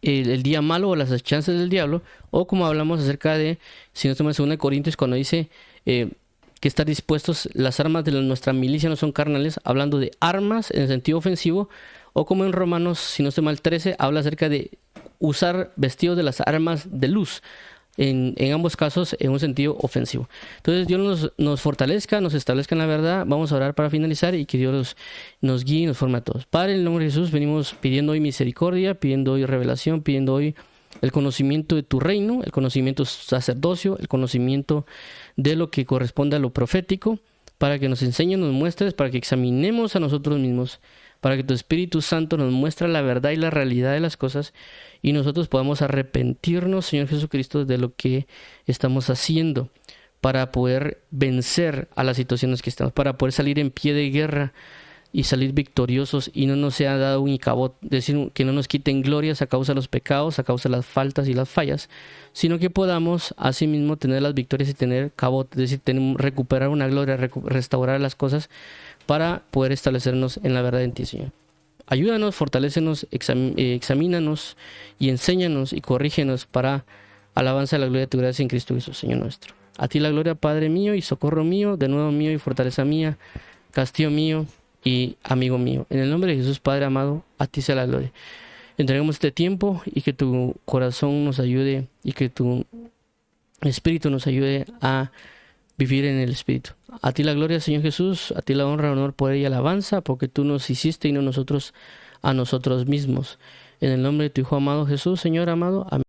el día malo o las chances del diablo, o como hablamos acerca de, si no estamos en 2 Corintios, cuando dice que estar dispuestos, las armas de nuestra milicia no son carnales, hablando de armas en el sentido ofensivo, o como en Romanos, si no estoy mal, 13, habla acerca de usar vestidos de las armas de luz, en ambos casos en un sentido ofensivo. Entonces Dios nos fortalezca, nos establezca en la verdad. Vamos a orar para finalizar y que Dios nos guíe y nos forme a todos. Padre, en el nombre de Jesús venimos pidiendo hoy misericordia, pidiendo hoy revelación, pidiendo hoy el conocimiento de tu reino, el conocimiento sacerdocio, el conocimiento de lo que corresponde a lo profético, para que nos enseñes, nos muestres, para que examinemos a nosotros mismos, para que tu Espíritu Santo nos muestre la verdad y la realidad de las cosas y nosotros podamos arrepentirnos, Señor Jesucristo, de lo que estamos haciendo para poder vencer a las situaciones que estamos, para poder salir en pie de guerra y salir victoriosos y no nos sea dado un icabod, decir que no nos quiten glorias a causa de los pecados, a causa de las faltas y las fallas, sino que podamos asimismo tener las victorias y tener cabot, es decir, recuperar una gloria, restaurar las cosas para poder establecernos en la verdad en ti, Señor. Ayúdanos, fortalécenos, examínanos y enséñanos y corrígenos para alabanza de la gloria de tu gracia en Cristo Jesús, Señor nuestro. A ti la gloria, Padre mío y socorro mío, de nuevo mío y fortaleza mía, castillo mío y amigo mío. En el nombre de Jesús, Padre amado, a ti sea la gloria. Entregamos este tiempo y que tu corazón nos ayude y que tu Espíritu nos ayude a vivir en el Espíritu. A ti la gloria, Señor Jesús, a ti la honra, honor, poder y alabanza, porque tú nos hiciste y no nosotros a nosotros mismos. En el nombre de tu Hijo amado Jesús, Señor amado, amén.